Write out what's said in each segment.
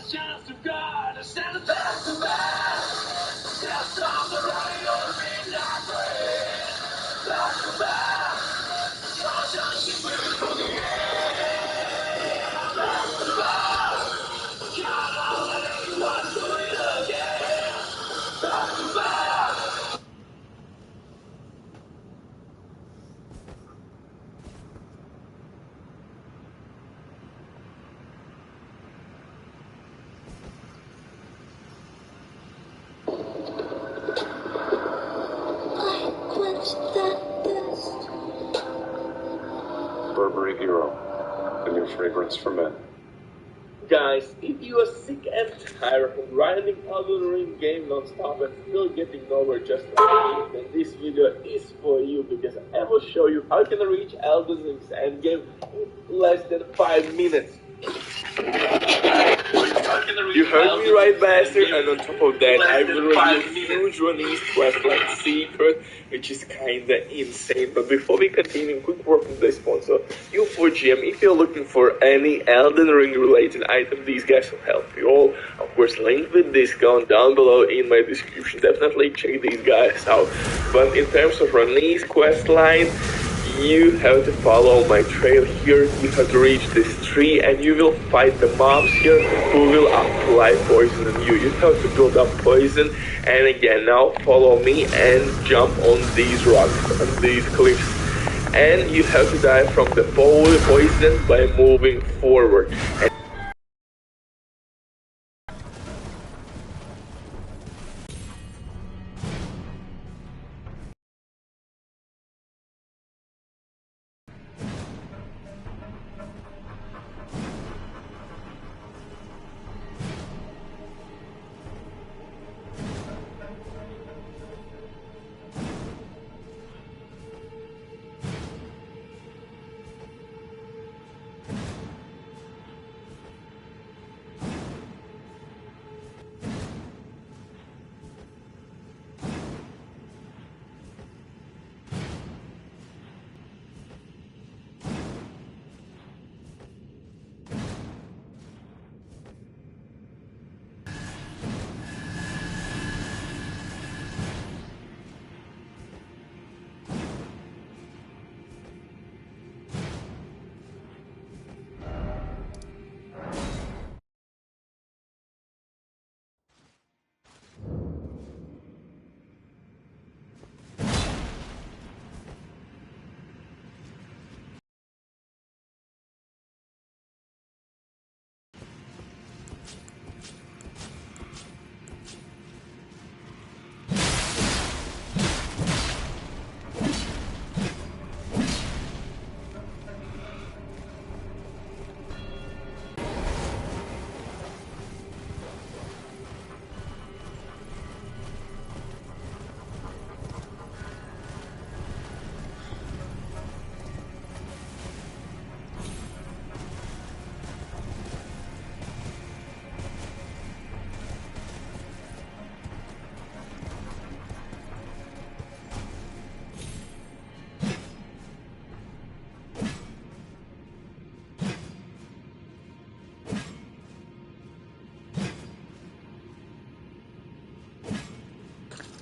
chance to God, I stand the best of us. Just on the radio, midnight rain. Back to back, your chance is waiting for the end. Back to back, can't hold anyone to it again. Back to back. Burberry Hero, the new fragrance for men. Guys, if you are sick and tired of grinding Elden Ring game non-stop and still getting nowhere just like me, then this video is for you, because I will show you how you can reach Elden Ring's endgame in less than 5 minutes. You heard me right, bastard, and on top of that, I will reveal huge release quest like secret, which is kinda insane. But before we continue, quick word from the sponsor, U4GM. If you're looking for any Elden Ring related item, these guys will help you all. Of course, link with discount down below in my description. Definitely check these guys out. But in terms of release quest line, you have to follow my trail here. You have to reach this tree and you will fight the mobs here who will apply poison on you. You have to build up poison, and again, now follow me and jump on these rocks, on these cliffs. And you have to die from the poison by moving forward.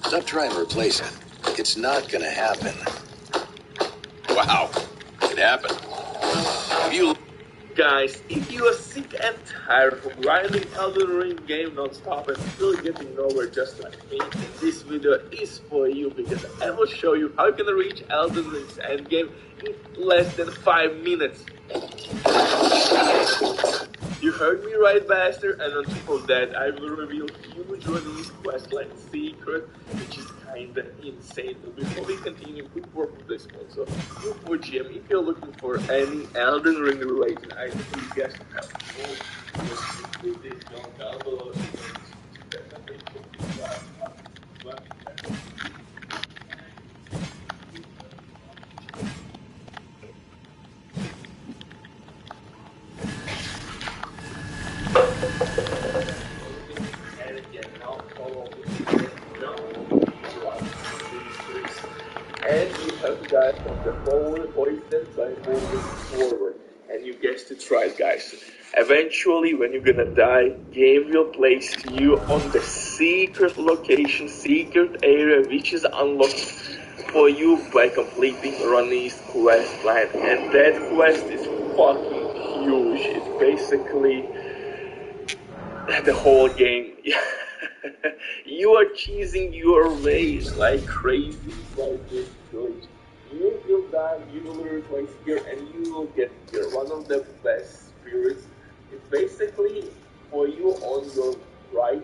Stop trying to replace it. It's not gonna happen. Wow, it happened. Guys, if you are sick and tired of grinding Elden Ring game non-stop and still getting nowhere just like me, this video is for you, because I will show you how you can reach Elden Ring's endgame in less than 5 minutes. You heard me right, bastard, and on top of that, I will reveal huge release quest like secret, which is kinda insane. But before we continue, quick word from the sponsor, U4GM. If you're looking for any Elden Ring related item, these guys can help you. Just click this down below. And you have to die from the poison by moving forward. And you get suggest to try it, guys. Eventually, when you're gonna die, game will place you on the secret location, secret area, which is unlocked for you by completing Ronnie's quest line. And that quest is fucking huge. It's basically the whole game. You are cheesing your way like crazy inside this village. You will die, you will replace here, and you will get here. One of the best spirits. It's basically for you on your right.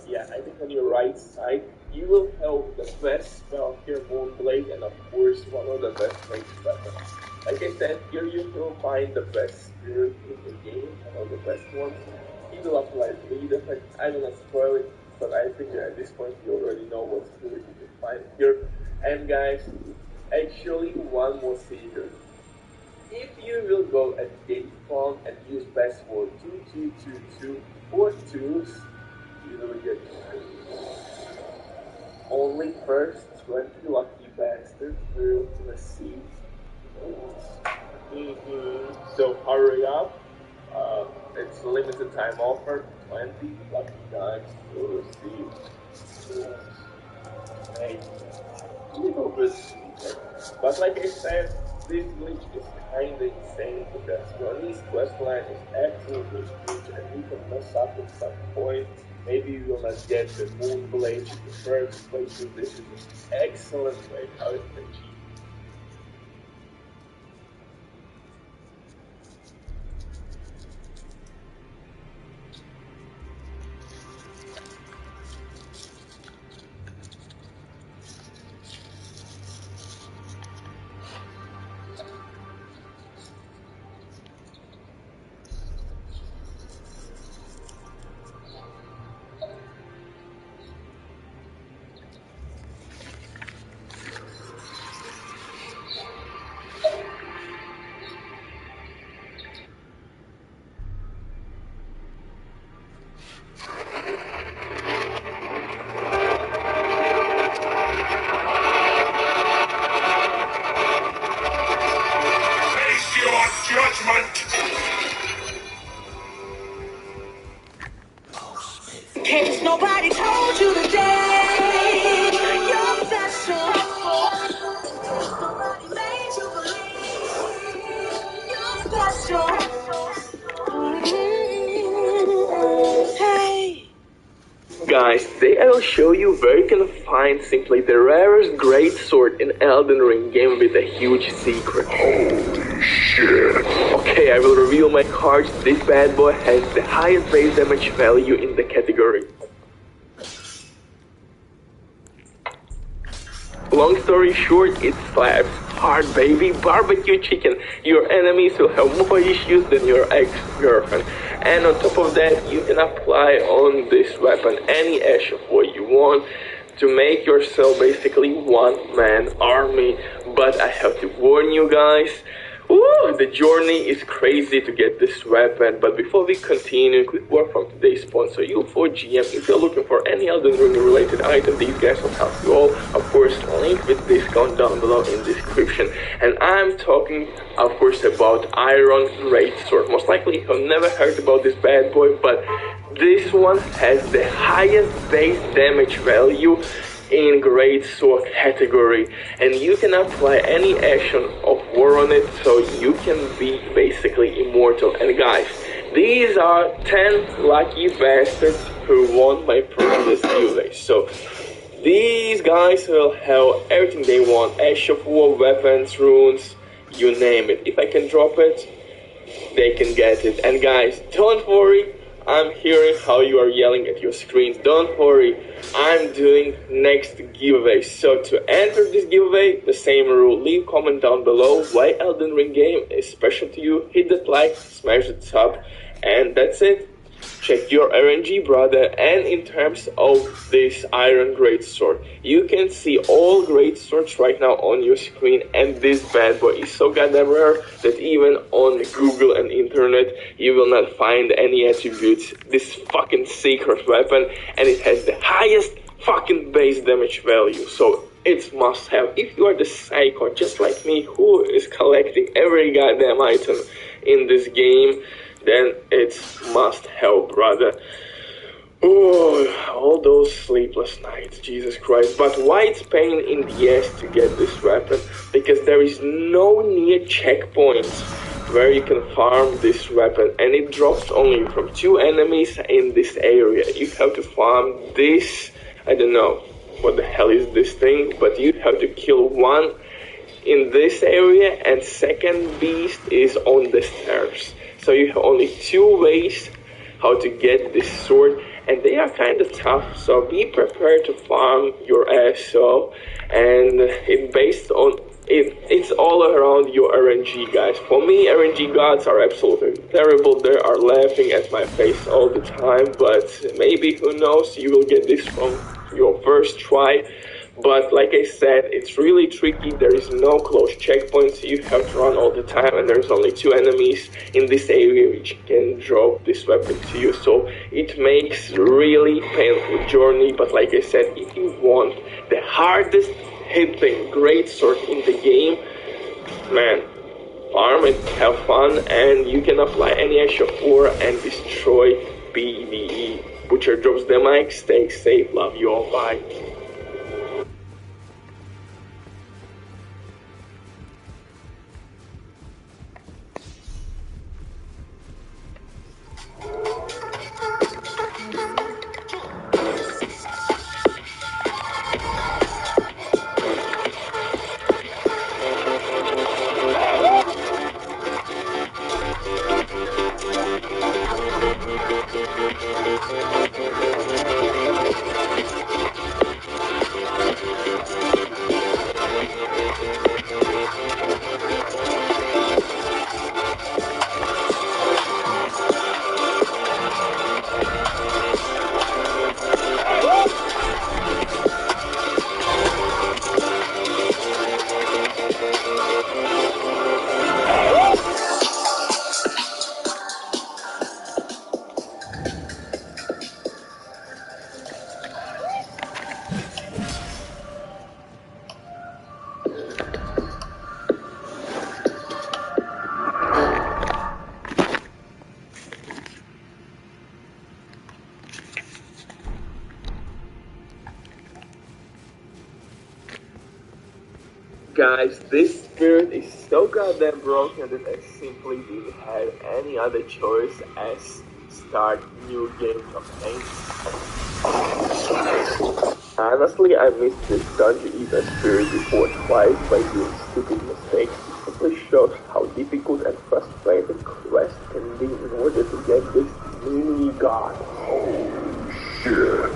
Yeah, I think on your right side, you will have the best spell here, Magma Blade, and of course, one of the best ranged weapons. Like I said, here you will find the best spirit in the game, one of the best ones. He will apply bleed effect. I will not spoil it, but I think at this point you already know what spirit you can find here. And guys, actually one more secret. If you will go at gate spawn and use password 2222 or 2s, you will get only first 20 lucky bastards will receive. So hurry up. It's a limited time offer. 20 lucky guys will receive. Hey, little bit. But like I said, this glitch is kinda insane because Ronnie's questline is absolutely huge and you can mess up at some point. Maybe you will not get the Magma Blade in the first place, so this is an excellent way how it can achieve. Case nobody told you today, you're special. Case nobody made you believe you're special. Hey. Guys, today I will show you where you can find simply the rarest great sword in Elden Ring game with a huge secret. Holy shit. Okay, I will reveal my cards. This bad boy has the highest base damage value in the category. Long story short, it slaps hard, baby. Barbecue chicken. Your enemies will have more issues than your ex-girlfriend. And on top of that, you can apply on this weapon any action what you want to make yourself basically one-man army. But I have to warn you guys, the journey is crazy to get this weapon. But before we continue, quick word from today's sponsor, U4GM. If you're looking for any Elden Ring related item, these guys will help you all. Of course, link with discount down below in the description. And I'm talking, of course, about Iron Greatsword. Most likely you have never heard about this bad boy, but this one has the highest base damage value in Greatsword category, and you can apply any action of war on it, so you can be basically immortal. And guys, these are 10 lucky bastards who won my previous giveaway. So these guys will have everything they want: Ash of War, weapons, runes, you name it. If I can drop it, they can get it. And guys, don't worry, I'm hearing how you are yelling at your screens. Don't worry, I'm doing next giveaway. So to enter this giveaway, the same rule. Leave comment down below why Elden Ring game is special to you. Hit that like, smash the sub, and that's it. Check your RNG, brother. And in terms of this Iron Greatsword, you can see all Greatswords right now on your screen, and this bad boy is so goddamn rare that even on Google and internet you will not find any attributes. This fucking secret weapon, and it has the highest fucking base damage value, so it's must have. If you are the psycho just like me who is collecting every goddamn item, in this game, then it's must have, brother. Oh, all those sleepless nights, Jesus Christ. But why it's pain in the ass to get this weapon? Because there is no near checkpoints where you can farm this weapon, and it drops only from 2 enemies in this area. You have to farm this, I don't know what the hell is this thing, but you have to kill one in this area, and second beast is on the stairs. So you have only 2 ways how to get this sword, and they are kind of tough, so be prepared to farm your ass off. And it's all around your RNG, guys. For me, RNG gods are absolutely terrible. They are laughing at my face all the time, but maybe, who knows, you will get this from your first try. But like I said, it's really tricky. There is no close checkpoints. You have to run all the time, and there's only 2 enemies in this area which can drop this weapon to you. So it makes really painful journey. But like I said, if you want the hardest hitting great sword in the game, man, farm it, have fun, and you can apply any extra 4 and destroy PvE. Butcher drops the mic. Stay safe. Love you all. Bye. Guys, this spirit is so goddamn broken that I simply didn't have any other choice as start new game campaign. Honestly, I missed this Dungeon Eater spirit before twice by doing stupid mistakes. It simply shows how difficult and frustrating quest can be in order to get this mini god. Holy shit.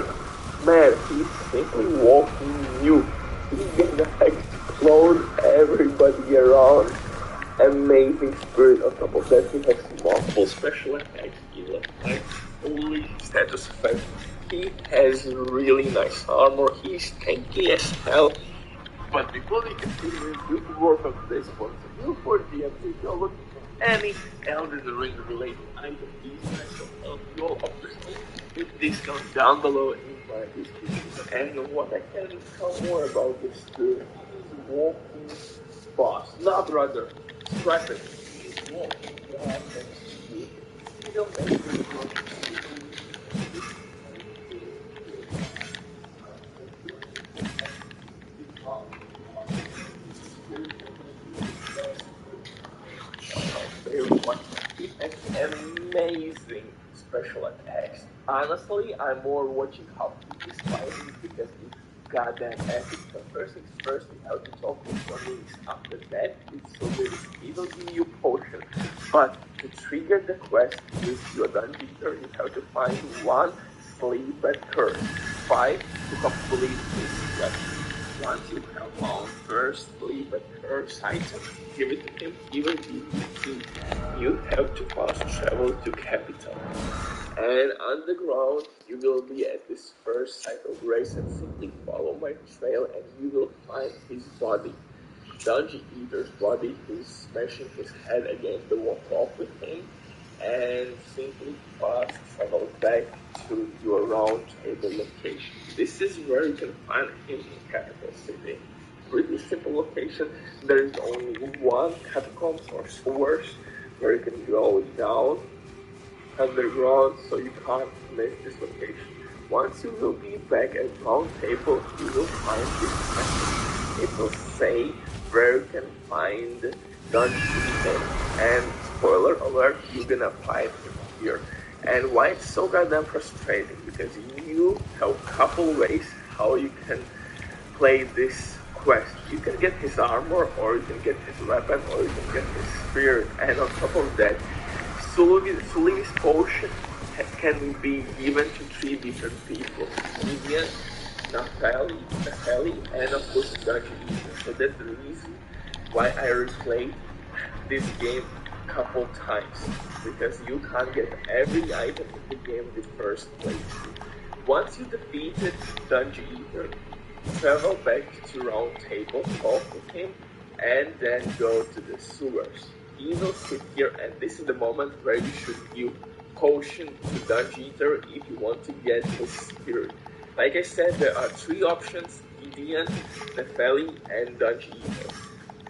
Man, he's simply walking nuke. He's gonna explode everybody around. Amazing spirit. On top of that, he has multiple special attacks, skill attacks, only status effects. He has really nice armor. He's tanky as hell. But before we continue, you can work on this one. So you for GM, if you're looking for any Elden Ring related item, these guys will help you all obviously with discount down below in my description. And what I can tell more about this spirit, he's walking fast. Not rather, scrap it. He's walking fast and speed. You don't make it work. He has amazing special attacks. Honestly, I'm more watching how he is fighting because it's goddamn epic. So first things first, you have to talk with someone. After that, it's so good. He will give you potion. But to trigger the quest with your dungeon, you have to find one sleep at curse. 5 to complete this quest. Once you have found first sleep at curse item, give it to him, he will give you key. You have to fast travel to capital. And underground, you will be at this first site of grace and simply follow my trail and you will find his body. Dungeon Eater's body, who's smashing his head against the wall. Talk with him and simply fast travel back to your round table location. This is where you can find him in capital city. Pretty simple location. There is only one catacombs or sewers where you can go down underground, so you can't miss this location. Once you will be back at round table, you will find this message. It will say where you can find Dungeon, and spoiler alert, you're gonna find him here. And why it's so goddamn frustrating, because you have a couple ways how you can play this quest. You can get his armor, or you can get his weapon, or you can get his spear, and on top of that, Suli's potion can be given to 3 different people. Vivian, Natalie, and of course Dungeon Eater. So that's the reason why I replayed this game a couple times, because you can't get every item in the game the first place. Once you defeated Dungeon Eater, travel back to Round Table, talk with him, and then go to the sewers. He will sit here, and this is the moment where you should give potion to Dungeon Eater if you want to get his spirit. Like I said, there are 3 options: Gideon, Nepheli, and Dungeon Eater.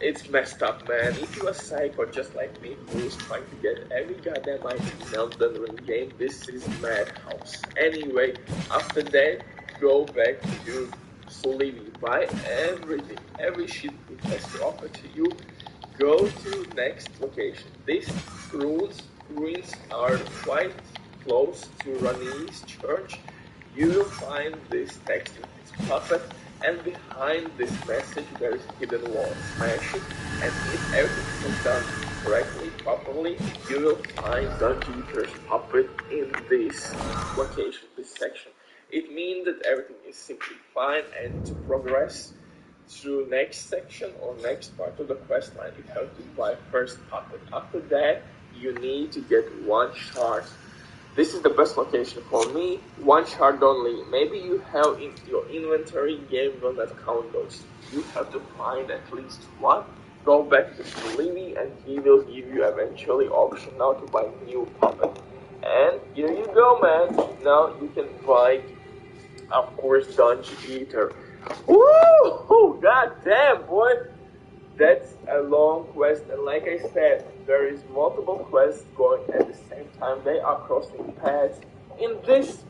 It's messed up, man. If you're a psycho just like me who is trying to get every goddamn item in Elden Ring game, this is madhouse. Anyway, after that, go back to Solini, buy everything, every shit it has to offer to you. Go to next location. These ruins are quite close to Rani's church. You will find this text in his puppet, and behind this message there is a hidden wall. Smash it, and if everything is done correctly, properly, you will find Dungeon Eater's puppet in this location, this section. It means that everything is simply fine, and to progress through next section or next part of the quest line, you have to buy first puppet. After that, you need to get 1 shard. This is the best location for me, 1 shard only. Maybe you have in your inventory, game will not count those. You have to find at least 1. Go back to Solini, and he will give you eventually option now to buy new puppet. And here you go, man. Now you can buy, of course, Dungeon Eater. Woo! God damn, boy! That's a long quest, and like I said, there is multiple quests going at the same time. They are crossing paths. In this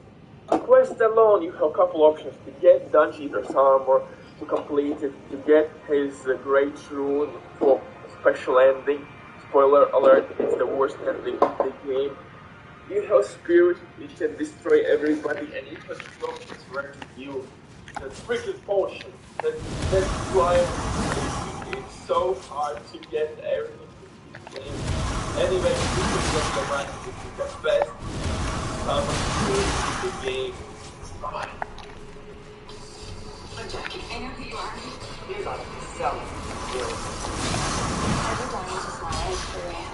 quest alone, you have a couple options to get Dungeon Eater's armor, to complete it, to get his great rune for special ending. Spoiler alert, it's the worst ending in the game. You have spirit, which can destroy everybody, and you have 2 options where to give the freaking potion. That's why it's so hard to get everything in this game. Anyway, this is just the right, this is the best summon in the game. Bye. I'm Jackie. I know who you are. You're not selling skills. Every time you just want to for him.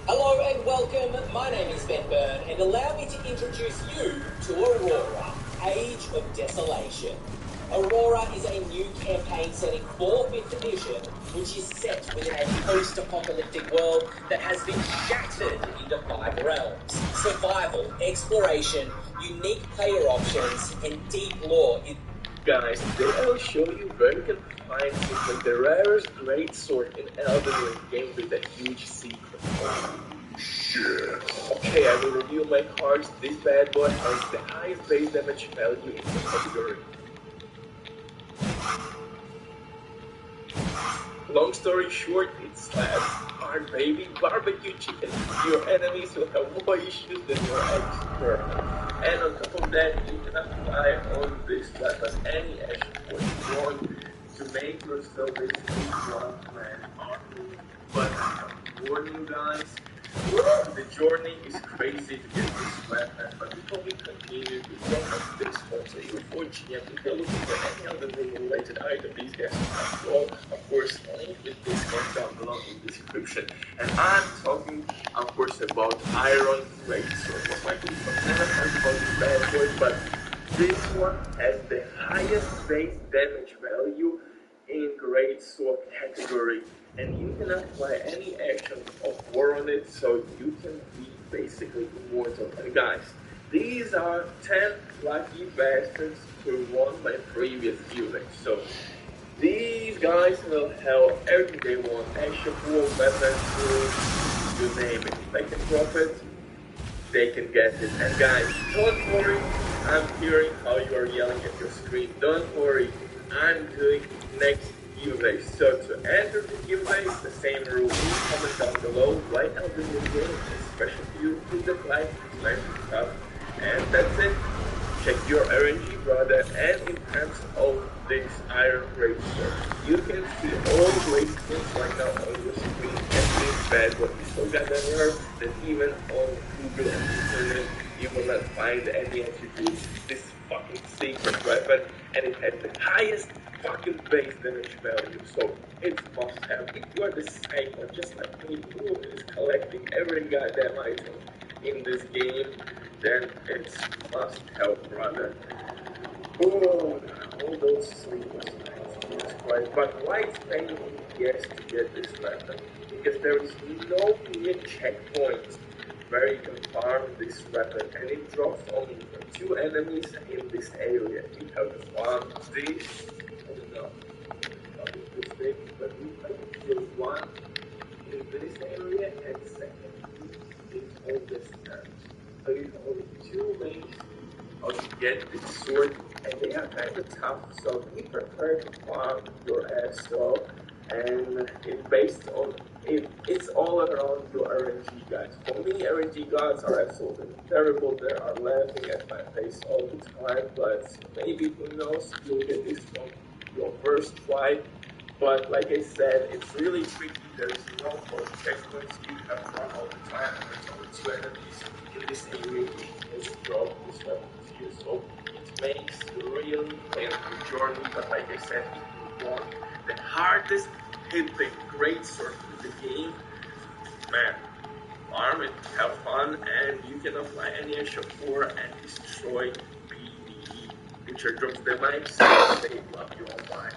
Hello and welcome, my name is Ben Byrne, and allow me to introduce you to Aurora, Age of Desolation. Aurora is a new campaign setting for 5th edition, which is set within a post-apocalyptic world that has been shattered into 5 realms. Survival, exploration, unique player options, and deep lore. Guys, today I will show you where you can find simply the rarest greatsword in Elden Ring game with a huge secret. Shit. Okay, I will reveal my cards. This bad boy has the highest base damage value in the category. Long story short, it slaps hard baby barbecue chicken. Your enemies will have more issues than your expert. And on top of that, you can apply on this weapon any action point you want to make yourself basically one man army. But I warn you guys, the journey is crazy to get this weapon. But before we continue, we don't have this one. So you're fortunate if you're looking for any other related item, these guys have all, of course, link with this one down below in the description. And I'm talking, of course, about Iron Greatsword. Most likely you've never heard about this bad boy, but this one has the highest base damage value in Greatsword category. And you can apply any action of war on it, so you can be basically immortal. And guys, these are 10 lucky bastards who won my previous giveaway. So these guys will have everything they want: action, war, weapons, tools, you name it. They can drop it, they can get it. And guys, don't worry, I'm hearing how you are yelling at your screen. Don't worry, I'm doing next giveaway. So to enter the giveaway, the same rule. Comment down below why Elden is game, especially if you hit the like, smash the stuff. And that's it. Check your RNG, brother. And in terms of this Iron Blade sword, you can see all the blade skins right now on your screen. And it's bad what you still got on here, that even on Google and internet you will not find any attributes. This fucking secret weapon, and it has the highest fucking base damage value, so it's must have. If you are the psycho just like me who is collecting every goddamn item in this game, then it's must have, brother. Oh, all those sleepless nights, Jesus Christ. But why it's paying me, yes, to get this weapon? Because there is no clear checkpoint where you can farm this weapon, and it drops only for 2 enemies in this area. You have to farm this, I don't know how this big, but I can kill 1 in this area and second in all this area. So you have only 2 ways how to get this sword, and they are kind of tough, so be prepared to farm your ass off, and it's based on, it's all around your RNG, guys. For me, RNG gods are absolutely terrible. They are laughing at my face all the time, but maybe, who knows, you'll get this from your first try. But like I said, it's really tricky. There's no close checkpoints. You have to run all the time. There's only 2 enemies in this area. It's drop this weapon here, so it makes really painful journey. But like I said, if you want the hardest hitting great sword in the game, man, farm it, have fun, and you can apply any extra 4 and destroy PvE, which are drops the mics, so they love you online.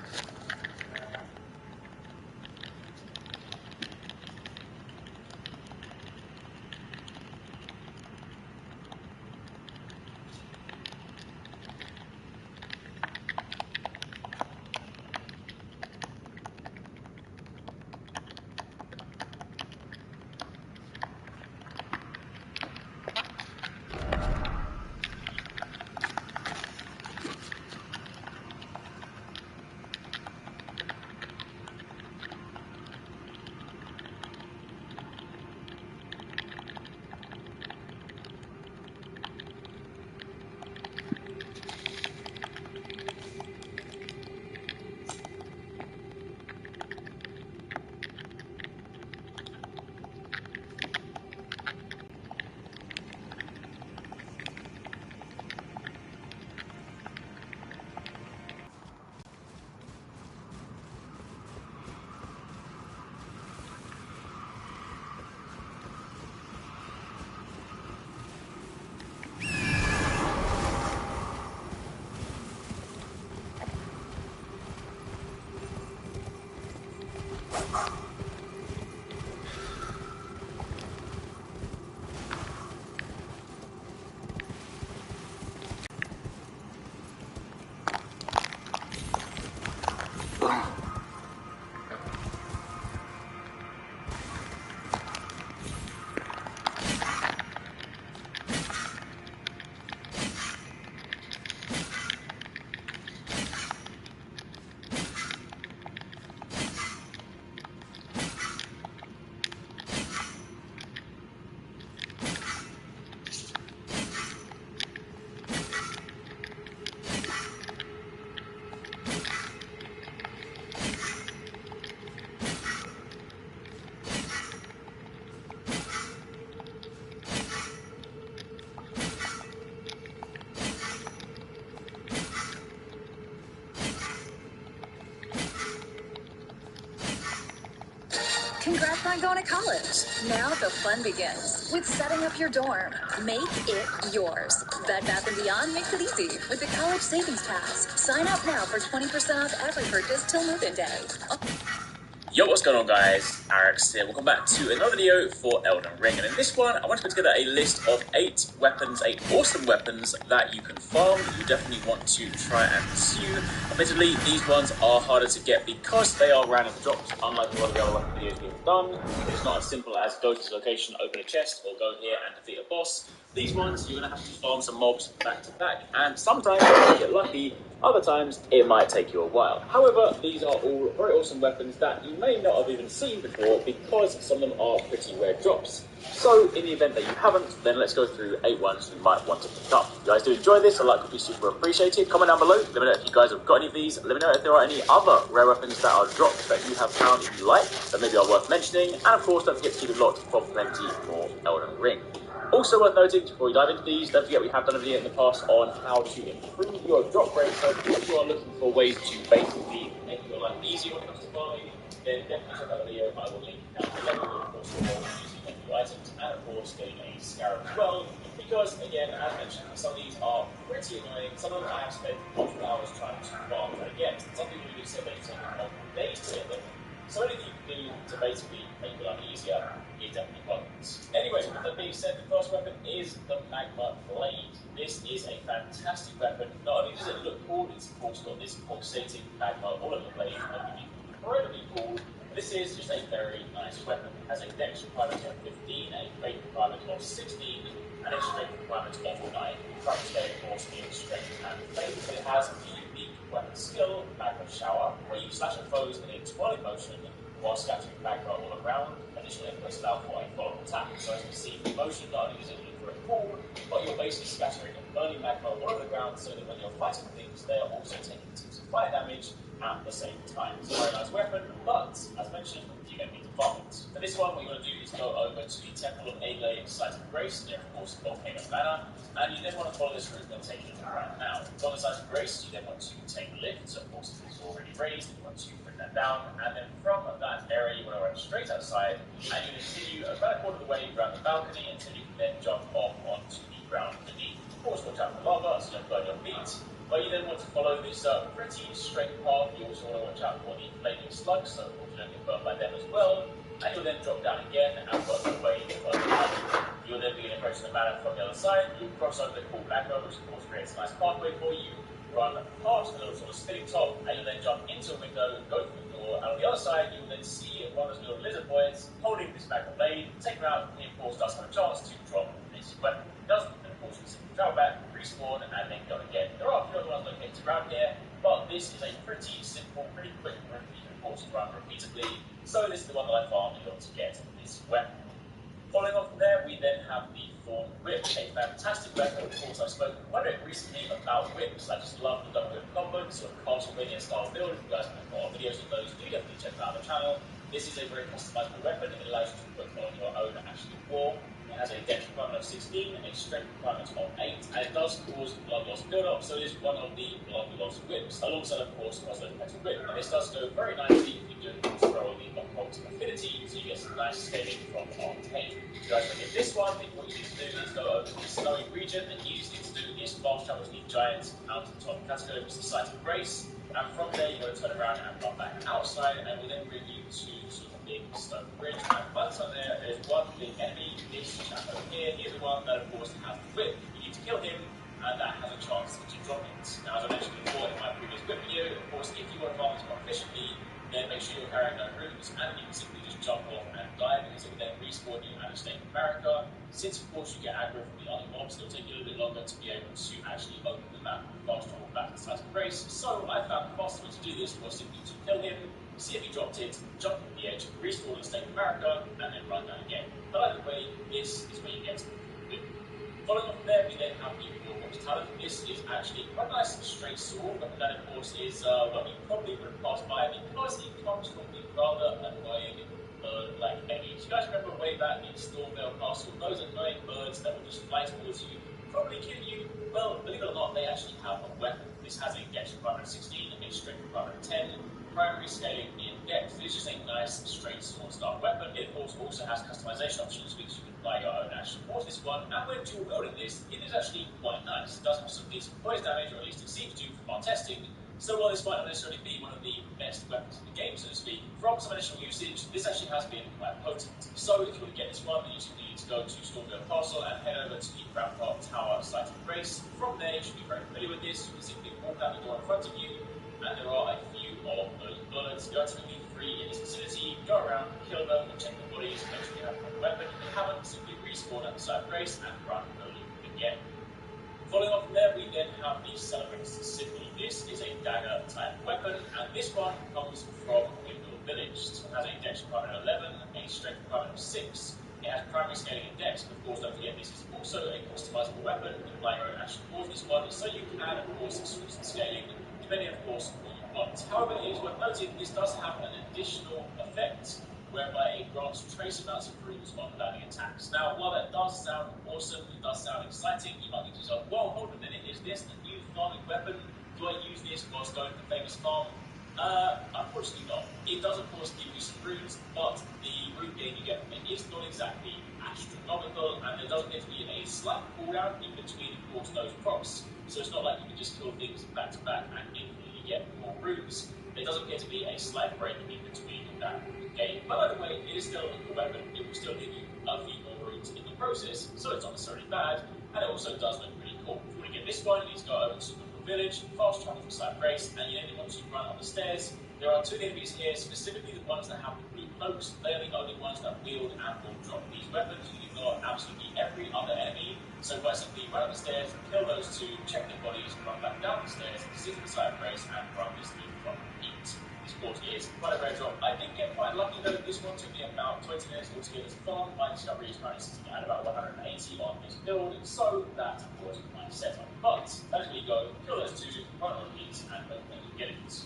Congrats on going to college. Now the fun begins with setting up your dorm. Make it yours. Bed Bath & Beyond makes it easy with the College Savings Pass. Sign up now for 20% off every purchase till move-in day. Yo, what's going on, guys? Arix here. Welcome back to another video for Elden Ring. And in this one, I want to put together a list of 8 weapons, 8 awesome weapons that you can farm. You definitely want to try and pursue. Admittedly, these ones are harder to get because they are random drops, unlike a lot of the other weapon videos we've done. It's not as simple as go to this location, open a chest, or go here and defeat a boss. These ones, you're going to have to farm some mobs back to back, and sometimes if you get lucky, other times it might take you a while. However, these are all very awesome weapons that you may not have even seen before because some of them are pretty rare drops. So in the event that you haven't, then let's go through 8 ones you might want to pick up. If you guys do enjoy this, a like would be super appreciated. Comment down below, let me know if you guys have got any of these. Let me know if there are any other rare weapons that are drops that you have found that you like, that maybe are worth mentioning. And of course, don't forget to keep it locked for plenty more Elden Ring. Also worth noting, before we dive into these, don't forget we have done a video in the past on how to improve your drop rate. So if you are looking for ways to basically make your life easier when it comes to farming, then definitely check out the video. I will link down below. Of course, using new items, and of course getting a scarab as well. Because again, as mentioned, some of these are pretty annoying. Some of them I have spent multiple hours trying to farm and get. Some people really say they take multiple days to get them. So anything you can do to basically make your life easier is definitely welcomes. Anyway, with that being said, the first weapon is the Magma Blade. This is a fantastic weapon. Not only does it look cool, it's of course got this pulsating magma all over the blade, incredibly cool. This is just a very nice weapon. It has a dex requirement of 15, a fate requirement of 16, and a strength requirement of 9. Current state, of course, being strength and fate. It has the unique weapon skill, Magma Shower, where you slash at foes in a twirling motion while scattering magma all around. Additionally, it puts allow for a follow-up attack. So as you can see, the motion not only is it looking very cool, but you're basically scattering and burning magma all over the ground so that when you're fighting things, they are also taking some fire damage at the same time. It's a very nice weapon, but as mentioned, you're going to need to farm it. For this one, what you want to do is go over to the Temple of Aglae Site of Grace, near of course Volcano Manor, and you then want to follow this route and take it around now. On the Site of Grace, you then want to take the lift, so of course if it's already raised, you want to bring that down, and then from that area you want to run straight outside, and you continue about a quarter of the way around the balcony until you can then jump off onto the ground beneath. Of course, watch out for lava, so don't burn your feet. But you then want to follow this pretty straight path. You also want to watch out for the flaming slugs, so of course you don't get burned by them as well. And you'll then drop down again and work your way further down. You'll then begin approaching the manor from the other side. You'll cross over the cool magma, which of course creates a nice pathway for you. Run past the little sort of spinning top, and you'll then jump into a window, go through the door, and on the other side you'll then see one of those little lizard boys holding this Magma Blade. Take him out, he of course does have a chance to drop this weapon. He doesn't, and of course you can travel back, respawn, and then go again. There are a few other ones located around here, but this is a pretty simple, pretty quick route that you can of course run repeatedly. So this is the one that I farmed in order to get this weapon. Following on from there, we then have the Thorn Whip, a fantastic weapon. Of course, I've spoken quite a bit recently about whips. I just love the double whip combo, sort of Castlevania style build. If you guys have more videos of those, do definitely check out the channel. This is a very customizable weapon. It allows you to put on your own actual war. It has a dex requirement of 16, a strength requirement of 8, and it does cause blood loss build-up, so it is one of the blood loss whips, alongside, of course, the Metal Whip. And this does go very nicely if you do throw the occult affinity, so you get some nice scaling from Arcane. If you guys want to get this one, then what you need to do is go over to the snowy region, and the easiest thing to do is fast travel to the giant mountaintop catacombs, the Site of Grace, and from there you've got to turn around and run back outside, and will then bring you to sort of a big stone bridge. And once on there's one big enemy, this chap over here. He's the one that of course has the whip. You need to kill him, and that has a chance to drop it. Now, as I mentioned before in my previous whip video, of course, if you want to farm this more efficiently, then make sure you're carrying no runes, and you can simply just jump off and die, because it will then respawn you at a state of America. Since of course you get aggro from the other mobs, it'll take you a little bit longer to be able to actually open the map and fast travel back to the Site of Grace. So I found the fastest way to do this was simply to kill him, see if he dropped it, jump off the edge, respawn in the state of America, and then run down again. But either way, this is where you get to do. Following on from there, we then have the Warhawk's Talent. This is actually quite a nice straight sword, but that of course is what you probably would have passed by because it comes from the rather annoying bird-like enemies. You guys remember way back in Stormvale Castle, those annoying birds that would just fly towards you, probably kill you? Well, believe it or not, they actually have a weapon. This has a dex requirement of 16, a strength requirement of 10, primary scaling in depth. It's just a nice straight sword style weapon. It of course also has customization options, which you can apply your own action towards this one. And when you're building this, it is actually quite nice. It does have some decent poise damage, or at least it seems to from our testing. So while this might not necessarily be one of the best weapons in the game, so to speak, from some initial usage, this actually has been quite potent. So if you want to get this one, you simply need to go to Stormville Castle and head over to the Crown Park Tower site of Grace. From there, you should be very familiar with this. You can simply walk out the door in front of you, and there are a few of those birds. There are typically 3 in this facility. Go around, kill them, check the bodies, make sure you have a weapon. If you haven't, simply respawn at the site of Grace and run over again. Following on from there, we then have the Celebrant Symphony. This is a dagger type weapon, and this one comes from Windmill Village. This one has a dex requirement of 11, a strength requirement of 6. It has primary scaling and dex, but of course, don't forget this is also a customizable weapon. You can apply your own action towards this one, so you can, of course, switch the scaling, depending, of course, on what you want. However, it is worth noting this does have an additional effect, whereby it grants trace amounts of runes on landing attacks. Now, while that does sound awesome, it does sound exciting, you might think to yourself, well, hold on a minute, is this a new farming weapon? Do I use this whilst going to famous farm? Unfortunately not. It does, of course, give you some runes, but the rune gain you get from it is not exactly astronomical, and there does appear to be a slight cooldown in between, of course, those procs. So it's not like you can just kill things back to back and instantly get more runes. There does appear to be a slight break in between that game. But either way, it is still a cool weapon. It will still give you a few more runes in the process, so it's not necessarily bad, and it also does look pretty cool. If you want to get this one, you need to go over to the village, fast travel from site Grace, and you then want to run up the stairs. There are 2 enemies here, specifically the ones that have the blue cloaks. They are the only ones that wield and will drop these weapons. You ignore absolutely every other enemy. So by simply run up the stairs, kill those 2, check their bodies, run back down the stairs, sit the site Grace, and run this thing from eat. This course is quite a rare drop. I did get quite lucky though. This one took me about 20 minutes altogether to farm. My discovery is currently sitting at about 180 on this build, so that was my setup. But as we go, kill those 2, run on repeat, and hope that you get it.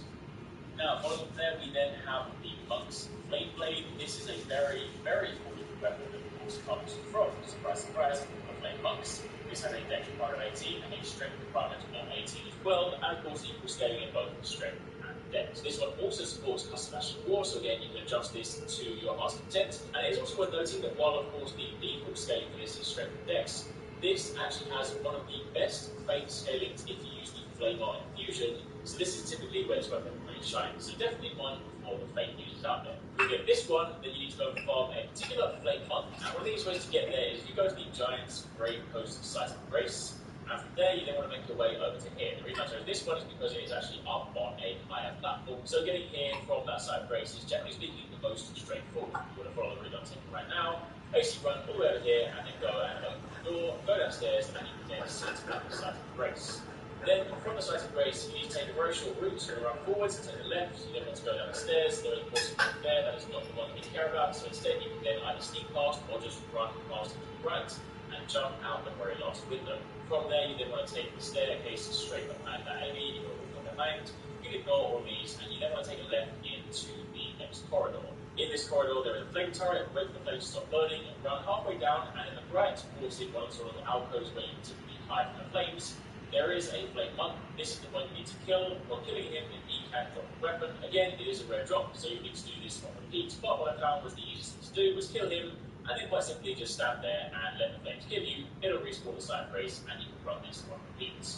Now, following from there, we then have the Monk's Flame Blade. This is a very, very important weapon that of course comes from, surprise, surprise, the Flame Monks. This has a dex requirement of 18 and a strength requirement of 18 as well, and of course equal scaling in both strength and dex. This one also supports custom action war, so again you can adjust this to your heart's content. And it is also worth noting that while of course the default scaling for this is strength and dex, this actually has one of the best fate scalings if you use the Flame Art Infusion. So this is typically where this weapon really shines. So definitely one for the fate users out there. If you get this one, then you need to go and farm a particular Flame Monk. Now one of the easiest ways to get there is you go to the Giant's Grave Coast site of Grace, and from there you then want to make your way over to here. The reason I chose this one is because it is actually up on a higher platform. So getting here from that site of Grace is generally speaking the most straightforward. If you want to follow the route I'm taking right now, basically run all the way over here and then go and open the door, go downstairs, and you can then sit at the site of Grace. Then from the site of Grace, you need to take a very short route, so run forwards and take the left. You then want to go down the stairs. There is of course a there, that is not the one you need to care about. So instead you can then either sneak past or just run past to the right and jump out the very last window. From there you then want to take the staircase straight behind that enemy. You will look behind, you can ignore all these, and you then want to take a left into the next corridor. In this corridor there is a flame turret, wait for the flame to stop burning, and run halfway down, and in the right towards it, one of the sort of alcoves where you can typically hide from the flames. There is a Flame Monk. This is the one you need to kill. While killing him, he can drop the weapon. Again, it is a rare drop, so you need to do this on repeat. But what I found was the easiest thing to do was kill him, and then quite simply just stand there and let the flames kill you. It'll respawn the side Grace, and you can run this on repeat.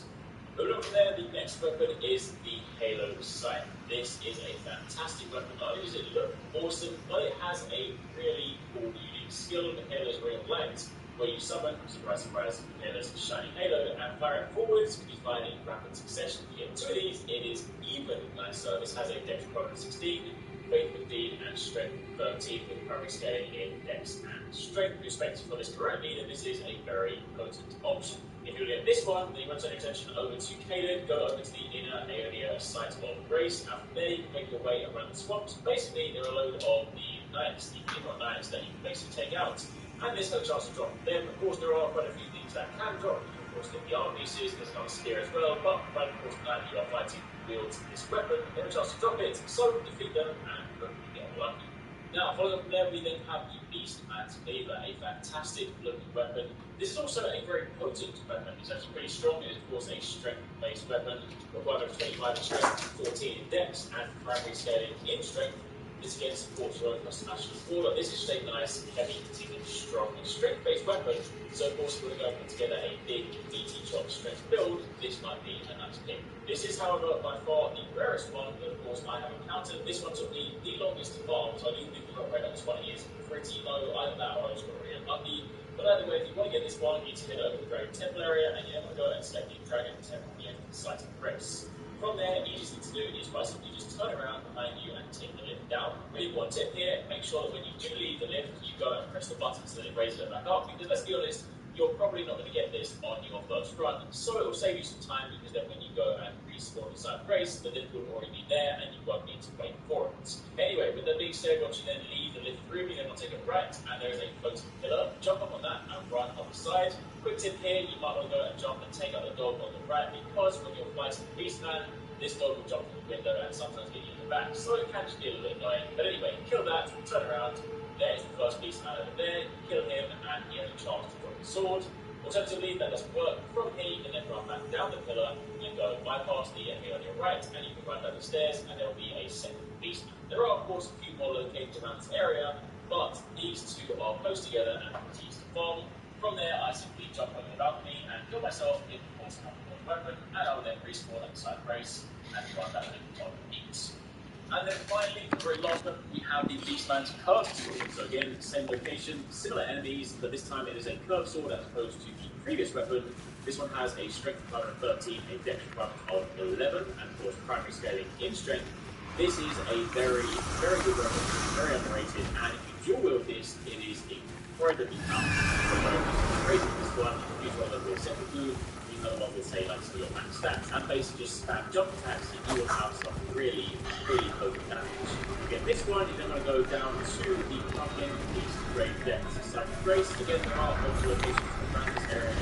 Moving on from there, the next weapon is the Halo Sight. This is a fantastic weapon. Not only does it look awesome, but it has a really cool, unique skill. The Halo's Ray of Light, where you summon, surprise, surprise, Halo's Shiny Halo, and fire it forwards, which is fired in rapid succession. You get 2 of these, it is even nicer. This has a dex requirement of 16, faith 15, and strength 13, with primary scaling in dex and strength. Respected for this correctly, then this is a very potent option. If you get this one, then you want to turn your attention over to Caden, go over to the inner area site of Grace, and from there you can make your way around the swamps. Basically, there are a load of the knights, the Nimrod knights, that you can basically take out. And there's no chance to drop them. Of course, there are quite a few things that can drop. You can, of course, get the armor pieces, there's another spear as well, but right, of course, tonight you are fighting wields this weapon, there's no chance to drop it, so defeat them and hopefully get lucky. Now, following up from there, we then have the Beastman Cleaver, a fantastic looking weapon. This is also a very potent weapon. It's actually pretty strong. It is, of course, a strength-based weapon, requiring 25 in strength, 14 in dex, and primary scaling in strength. This again supports your own customization order. This is a nice, heavy, particularly strong, strength-based weapon. So of course, if we're going to put together a big, meaty chop strength build, this might be a nice pick. This is, however, by far the rarest one, but of course I have encountered. This one took me the longest to farm, so I do think the rate on this one is pretty low. Either that or I just got really unlucky. But either way, if you want to get this one, you need to head over to the Dragon Temple area, and you then want to go and select the Dragon Temple at the end of the site of grace. From there, the easiest thing to do is by simply just turn around behind you and take the lift down. Really important tip here, make sure that when you do leave the lift, you go and press the button so that it raises it back up, because let's be honest, you're probably not going to get this on your first run, so it will save you some time, because then when you go and respawn inside grace, the lift will already be there and you won't need to wait for it. Anyway, with that being said, once you then leave the lift room, you then want to take a right, and there is a floating pillar. Jump up on that and run up the side. Quick tip here, you might want to go and jump and take out the dog on the right, because when you're fighting the Beastman, this dog will jump from the window and sometimes get you in the back, so it can just be a little bit annoying. But anyway, kill that, turn around, there's the first Beastman over there, kill him, and he has a chance to drop his sword. Alternatively, that doesn't work. From here, you can then run back down the pillar and go bypass the enemy on your right, and you can run down the stairs, and there will be a second Beastman. There are, of course, a few more located around this area, but these two are close together and pretty easy to farm. From there, I simply jump over the balcony and kill myself in the course of a weapon, and I will then respawn inside grace and run that into on the beats. And then finally, the very last one, we have the Beastman's curved sword. So again, same location, similar enemies, but this time it is a curved sword as opposed to the previous weapon. This one has a strength requirement of 13, a depth requirement of 11, and of course primary scaling in strength. This is a very, very good weapon, very underrated, and if you dual wield this, it is incredibly powerful. So crazy with this one, you can use one of the second move, no longer say like to your max stats, and basically just spam jump attacks, and you will have some really, really potent damage. Again, this one, you're then going to go down to the pumpkin, these great depths of Site of Grace. Again, there are multiple locations around this area,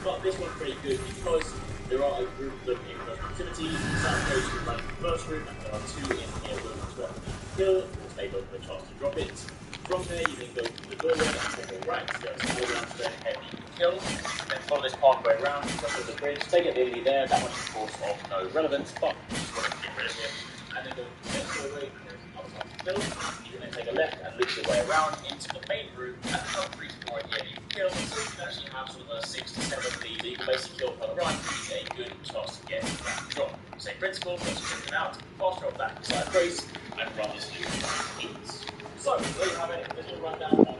but this one's pretty good because there are a group of in close proximity. Site of Grace is running the first room, and there are two in here with as well. Kill, because they both have a chance to drop it. From there, you then go to the doorway and take a right, so it's all around to heavy kill. Then follow this pathway around, go to the bridge, take it nearly there. That one is, of course, of no relevance, but just want to get rid of him. And then go to the next doorway, and there's another one to kill. You can then take a left and loop your way around into the main room, and the top three more at the end you can kill. So you can actually have sort of a 6 to 7 of these. You can basically kill per run, which is a good chance to get that drop. Same principle, just check them out, fast drop back inside Grace, and run this loop with ease. So, there you have it, a little rundown on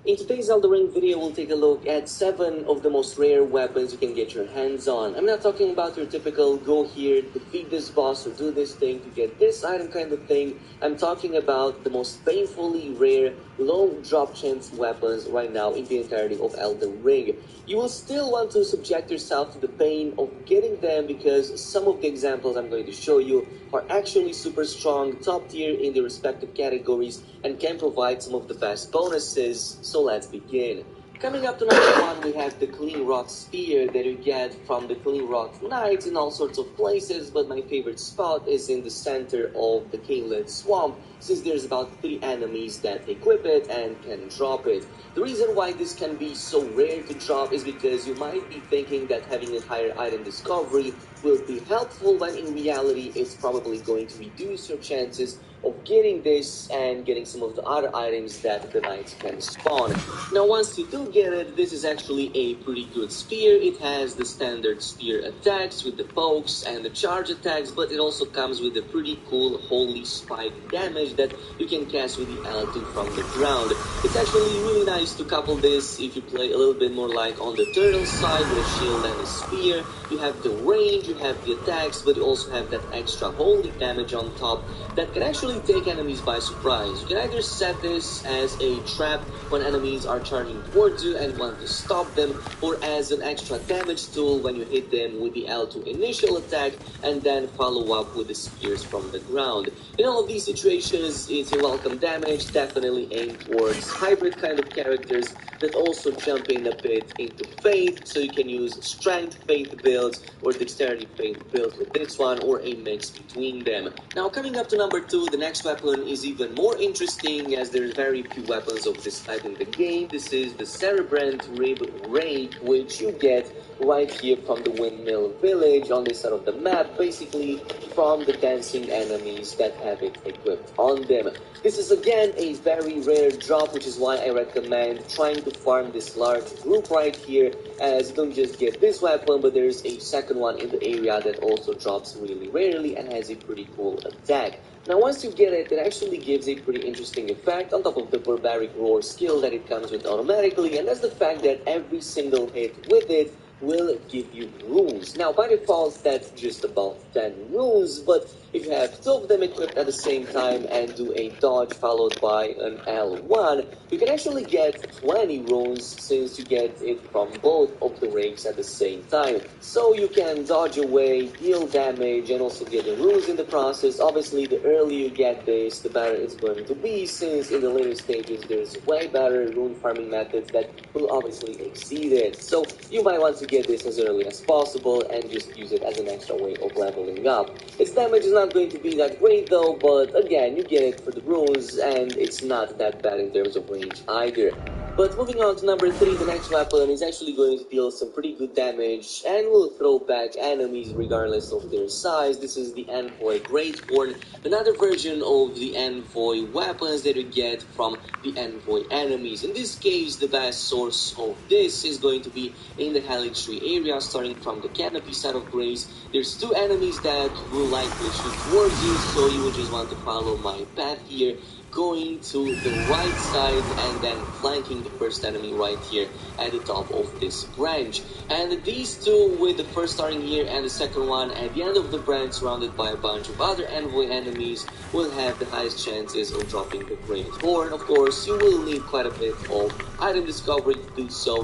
In today's Elden Ring video, we'll take a look at 7 of the most rare weapons you can get your hands on. I'm not talking about your typical go here, defeat this boss, or do this thing to get this item kind of thing. I'm talking about the most painfully rare, low drop chance weapons right now in the entirety of Elden Ring. You will still want to subject yourself to the pain of getting them because some of the examples I'm going to show you are actually super strong, top tier in their respective categories, and can provide some of the best bonuses. So let's begin. Coming up to number 1, we have the Clean Rock Spear that you get from the Clean Rock Knights in all sorts of places, but my favorite spot is in the center of the Kinglet Swamp, since there's about 3 enemies that equip it and can drop it. The reason why this can be so rare to drop is because you might be thinking that having a higher item discovery will be helpful, when in reality it's probably going to reduce your chances of getting this and getting some of the other items that the knights can spawn. Now once you do get it, this is actually a pretty good spear. It has the standard spear attacks with the pokes and the charge attacks, but it also comes with a pretty cool holy spike damage that you can cast with the L2 from the ground. It's actually really nice to couple this if you play a little bit more like on the turtle side with a shield and a spear. You have the range, you have the attacks, but you also have that extra holy damage on top that can actually take enemies by surprise. You can either set this as a trap when enemies are charging towards you and want to stop them, or as an extra damage tool when you hit them with the L2 initial attack and then follow up with the spears from the ground. In all of these situations, it's a welcome damage, definitely aimed towards hybrid kind of characters that also jump in a bit into faith, so you can use strength faith builds or dexterity faith builds with this one, or a mix between them. Now coming up to number 2, the next weapon is even more interesting as there's very few weapons of this type in the game. This is the Cerebrant Rib Rake, which you get right here from the Windmill Village on this side of the map, basically from the dancing enemies that have it equipped on them. This is again a very rare drop, which is why I recommend trying to farm this large group right here, as you don't just get this weapon, but there's a second one in the area that also drops really rarely and has a pretty cool attack. Now once you get it, it actually gives a pretty interesting effect on top of the Barbaric Roar skill that it comes with automatically, and that's the fact that every single hit with it will give you runes. Now by default that's just about 10 runes, but if you have 2 of them equipped at the same time and do a dodge followed by an L1, you can actually get 20 runes since you get it from both of the rakes at the same time. So you can dodge away, deal damage, and also get the runes in the process. Obviously, the earlier you get this, the better it's going to be, since in the later stages there's way better rune farming methods that will obviously exceed it. So you might want to get this as early as possible and just use it as an extra way of leveling up. Its damage is not going to be that great though, but again, you get it for the runes and it's not that bad in terms of range either. But moving on to number 3, the next weapon is actually going to deal some pretty good damage and will throw back enemies regardless of their size. This is the Envoy Great Horn, another version of the Envoy weapons that you get from the Envoy enemies. In this case, the best source of this is going to be in the Helix Tree area, starting from the Canopy side of Grace. There's 2 enemies that will likely shoot towards you, so you will just want to follow my path here, going to the right side and then flanking the first enemy right here at the top of this branch. And these 2, with the first starting here and the second one at the end of the branch, surrounded by a bunch of other Envoy enemies, will have the highest chances of dropping the Great Horn. Of course, you will need quite a bit of item discovery to do so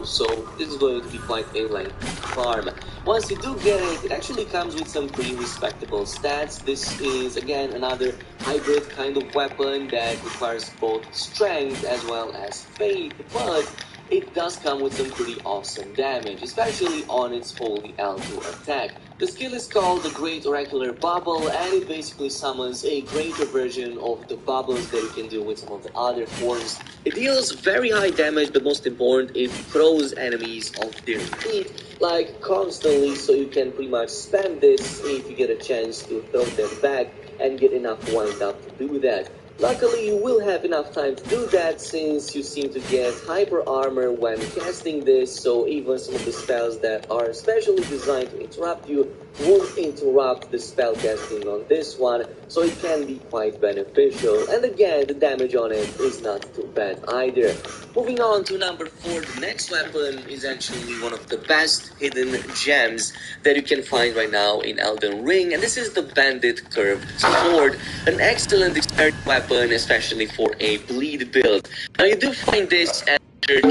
this is going to be quite a lengthy farm. Once you do get it, it actually comes with some pretty respectable stats. This is again another hybrid kind of weapon that requires both strength as well as faith, but it does come with some pretty awesome damage, especially on its holy L2 attack. The skill is called the Great Oracular Bubble, and it basically summons a greater version of the bubbles that you can do with some of the other forms. It deals very high damage, but most important, it throws enemies off their feet, like constantly, so you can pretty much spam this if you get a chance to throw them back and get enough wind up to do that. Luckily, you will have enough time to do that since you seem to get hyper armor when casting this, so even some of the spells that are specially designed to interrupt you won't interrupt the spell casting on this one, so it can be quite beneficial. And again, the damage on it is not too bad either. Moving on to number 4, the next weapon is actually one of the best hidden gems that you can find right now in Elden Ring, and this is the Bandit Curved Sword, an excellent dexterity weapon, especially for a bleed build. Now you do find this at church,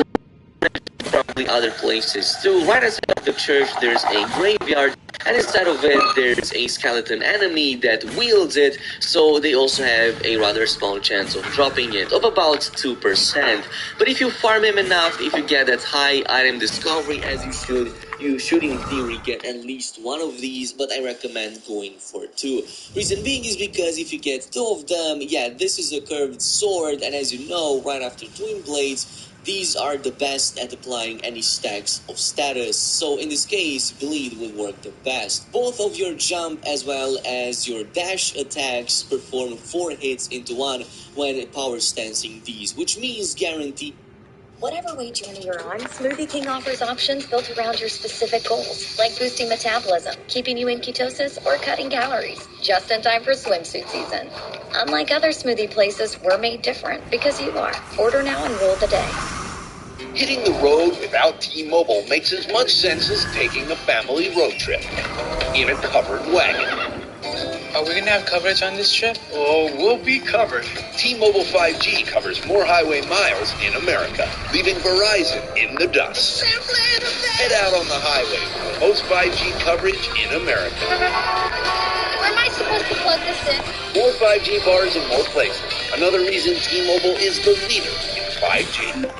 probably other places too. Right outside of the church there's a graveyard, and inside of it there's a skeleton enemy that wields it, so they also have a rather small chance of dropping it, of about 2%. But if you farm him enough, if you get that high item discovery as you should, You should in theory get at least one of these, but I recommend going for two. Reason being is because if you get two of them, yeah, this is a curved sword, and as you know, right after twin blades, these are the best at applying any stacks of status, so in this case, bleed will work the best. Both of your jump as well as your dash attacks perform 4 hits into one when power stancing these, which means guarantee. Whatever weight journey you're on, Smoothie King offers options built around your specific goals, like boosting metabolism, keeping you in ketosis, or cutting calories, just in time for swimsuit season. Unlike other smoothie places, we're made different because you are. Order now and rule the day. Hitting the road without T-Mobile makes as much sense as taking a family road trip in a covered wagon. Are we gonna have coverage on this trip? Oh, we'll be covered. T-Mobile 5G covers more highway miles in America, leaving Verizon in the dust. Head out on the highway for the most 5G coverage in America. Where am I supposed to plug this in? More 5G bars in more places. Another reason T-Mobile is the leader in 5G.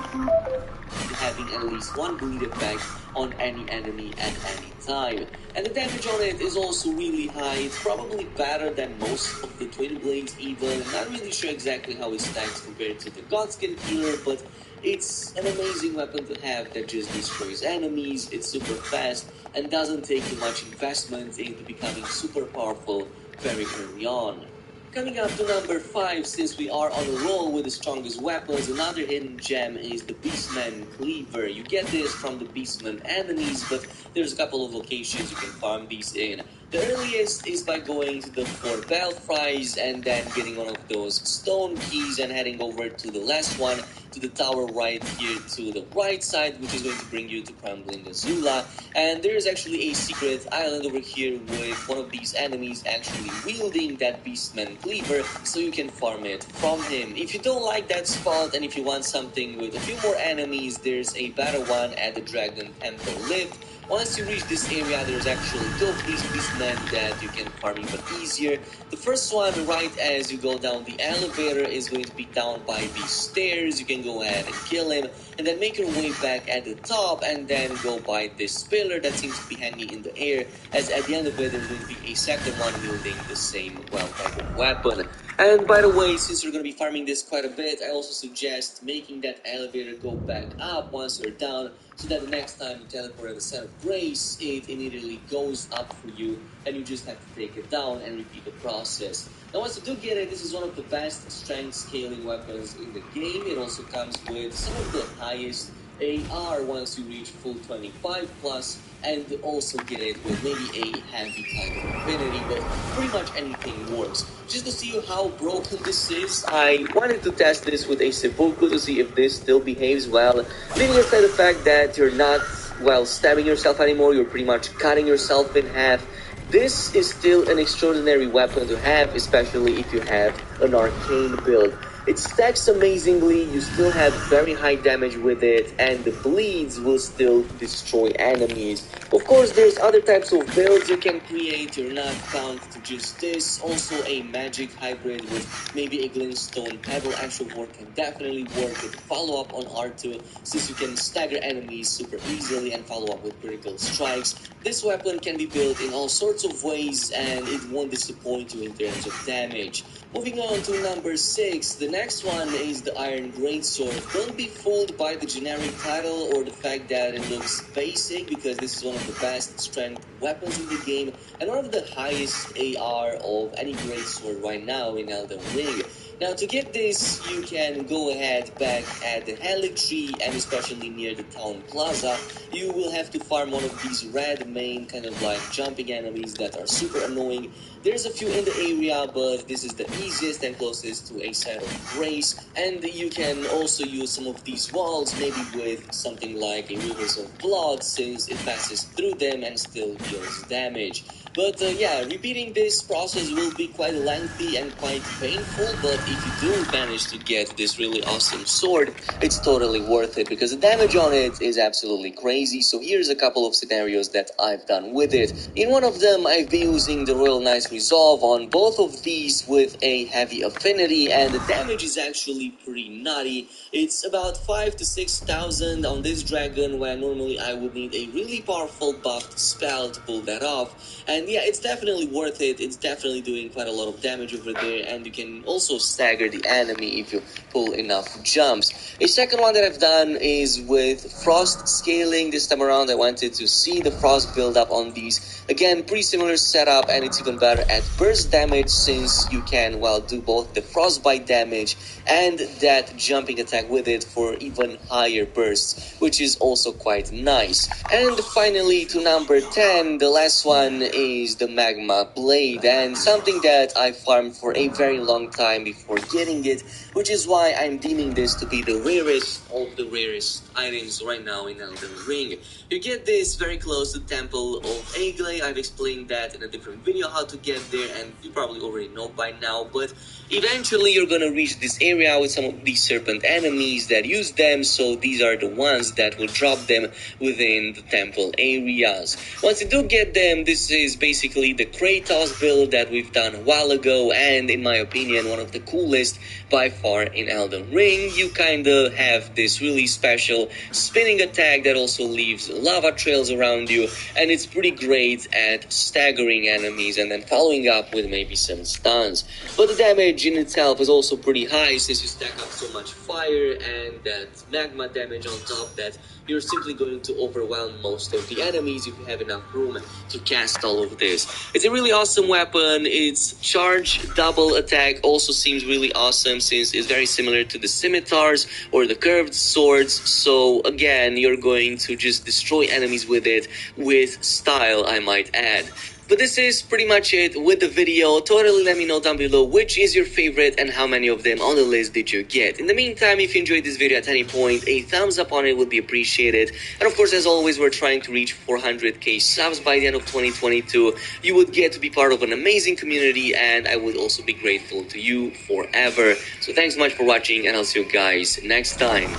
Having at least one bleed effect on any enemy at any time. And the damage on it is also really high. It's probably better than most of the twin blades even. I'm not really sure exactly how it stacks compared to the Godskin Killer, but it's an amazing weapon to have that just destroys enemies, it's super fast, and doesn't take too much investment into becoming super powerful very early on. Coming up to number 5, since we are on a roll with the strongest weapons, another hidden gem is the Beastman Cleaver. You get this from the Beastman enemies, but there's a couple of locations you can farm these in. The earliest is by going to the 4 Belfries and then getting one of those stone keys and heading over to the last one, to the tower right here to the right side, which is going to bring you to Crumbling Azula. And there is actually a secret island over here with one of these enemies actually wielding that Beastman Cleaver, so you can farm it from him. If you don't like that spot and if you want something with a few more enemies, there's a better one at the Dragon Temple Lift. Once you reach this area, there's actually 2 of these Beastmen that you can farm even easier. The first one, right as you go down the elevator, is going to be down by these stairs. You can go ahead and kill him, and then make your way back at the top, and then go by this pillar that seems to be hanging in the air, as at the end of it, there's going to be a second one wielding the same, well, type of weapon. And by the way, since you're going to be farming this quite a bit, I also suggest making that elevator go back up once you're down, so that the next time you teleport at the Set of Grace, it immediately goes up for you, and you just have to take it down and repeat the process. Now once you do get it, this is one of the best strength scaling weapons in the game. It also comes with some of the highest AR once you reach full 25 plus, and also get it with maybe a heavy kind of affinity, but pretty much anything works. Just to see how broken this is, I wanted to test this with a seppuku to see if this still behaves well, leaving aside the fact that you're not, well, stabbing yourself anymore, you're pretty much cutting yourself in half. This is still an extraordinary weapon to have, especially if you have an arcane build. It stacks amazingly, you still have very high damage with it, and the bleeds will still destroy enemies. Of course, there's other types of builds you can create, you're not bound to just this. Also, a magic hybrid with maybe a glintstone pebble actual work can definitely work with follow-up on R2, since you can stagger enemies super easily and follow up with critical strikes. This weapon can be built in all sorts of ways, and it won't disappoint you in terms of damage. Moving on to number 6, the next one is the Iron Greatsword. Don't be fooled by the generic title or the fact that it looks basic, because this is one of the best strength weapons in the game and one of the highest AR of any Greatsword right now in Elden Ring. Now to get this, you can go ahead back at the Helix Tree, and especially near the Town Plaza, you will have to farm one of these red main kind of like jumping enemies that are super annoying. There's a few in the area, but this is the easiest and closest to a Set of Grace, and you can also use some of these walls, maybe with something like a Rivers of Blood, since it passes through them and still deals damage. But yeah, repeating this process will be quite lengthy and quite painful, but if you do manage to get this really awesome sword, it's totally worth it because the damage on it is absolutely crazy. So here's a couple of scenarios that I've done with it. In one of them, I've been using the Royal Knight's Resolve on both of these with a heavy affinity, and the damage is actually pretty nutty. It's about 5 to 6,000 on this dragon, where normally I would need a really powerful buffed spell to pull that off. And yeah, it's definitely worth it. It's definitely doing quite a lot of damage over there, and you can also stagger the enemy if you pull enough jumps. A second one that I've done is with frost scaling. This time around I wanted to see the frost build up on these. Again, pretty similar setup, and it's even better at burst damage since you can, well, do both the frostbite damage and that jumping attack with it for even higher bursts, which is also quite nice. And finally, to number 10, the last one is the Magma Blade, and something that I farmed for a very long time before getting it, which is why I'm deeming this to be the rarest of the rarest items right now in Elden Ring. You get this very close to Temple of Agley. I've explained that in a different video how to get there, and you probably already know by now, but eventually you're gonna reach this area with some of these serpent enemies that use them, so these are the ones that will drop them within the temple areas. Once you do get them, this is basically the Kratos build that we've done a while ago, and in my opinion one of the coolest by far in Elden Ring. You kinda have this really special spinning attack that also leaves lava trails around you, and it's pretty great at staggering enemies and then following up with maybe some stuns. But the damage in itself is also pretty high since you stack up so much fire and that magma damage on top that you're simply going to overwhelm most of the enemies if you have enough room to cast all of this. It's a really awesome weapon. Its charge double attack also seems really awesome since it's very similar to the scimitars or the curved swords. So again, you're going to just destroy enemies with it with style, I might add. But this is pretty much it with the video. Totally let me know down below which is your favorite and how many of them on the list did you get. In the meantime, if you enjoyed this video at any point, a thumbs up on it would be appreciated. And of course, as always, we're trying to reach 400k subs by the end of 2022. You would get to be part of an amazing community, and I would also be grateful to you forever. So thanks so much for watching, and I'll see you guys next time.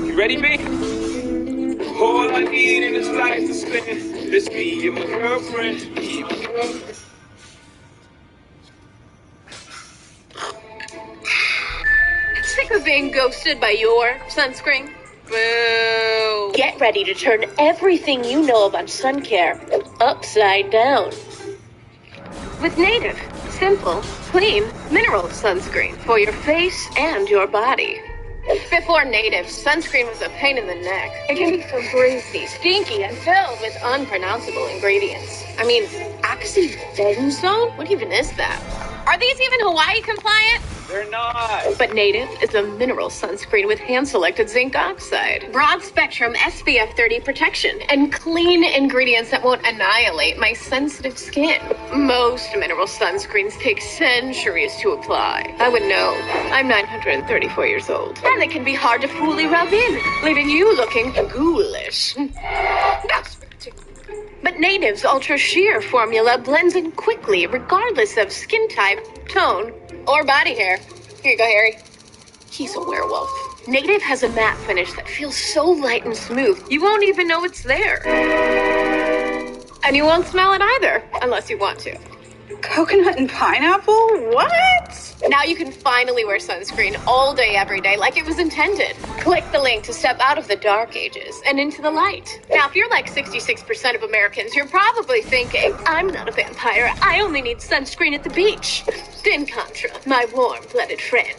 You ready, B? All I need in this life to spend is me and my girlfriend. Sick of being ghosted by your sunscreen? Boo. Get ready to turn everything you know about sun care upside down. With Native, simple, clean, mineral sunscreen for your face and your body. Before Native, sunscreen was a pain in the neck. It can be so greasy, stinky, and filled with unpronounceable ingredients. I mean, oxybenzone? What even is that? Are these even Hawaii compliant? They're not. But Native is a mineral sunscreen with hand-selected zinc oxide, broad-spectrum SPF 30 protection, and clean ingredients that won't annihilate my sensitive skin. Most mineral sunscreens take centuries to apply. I would know. I'm 934 years old. And they can be hard to fully rub in, leaving you looking ghoulish. But Native's Ultra Sheer formula blends in quickly, regardless of skin type, tone, or body hair. Here you go, Harry. He's a werewolf. Native has a matte finish that feels so light and smooth, you won't even know it's there. And you won't smell it either, unless you want to. Coconut and pineapple? What? Now you can finally wear sunscreen all day, every day, like it was intended. Click the link to step out of the dark ages and into the light. Now, if you're like 66% of Americans, you're probably thinking, I'm not a vampire. I only need sunscreen at the beach. In contra, my warm-blooded friend.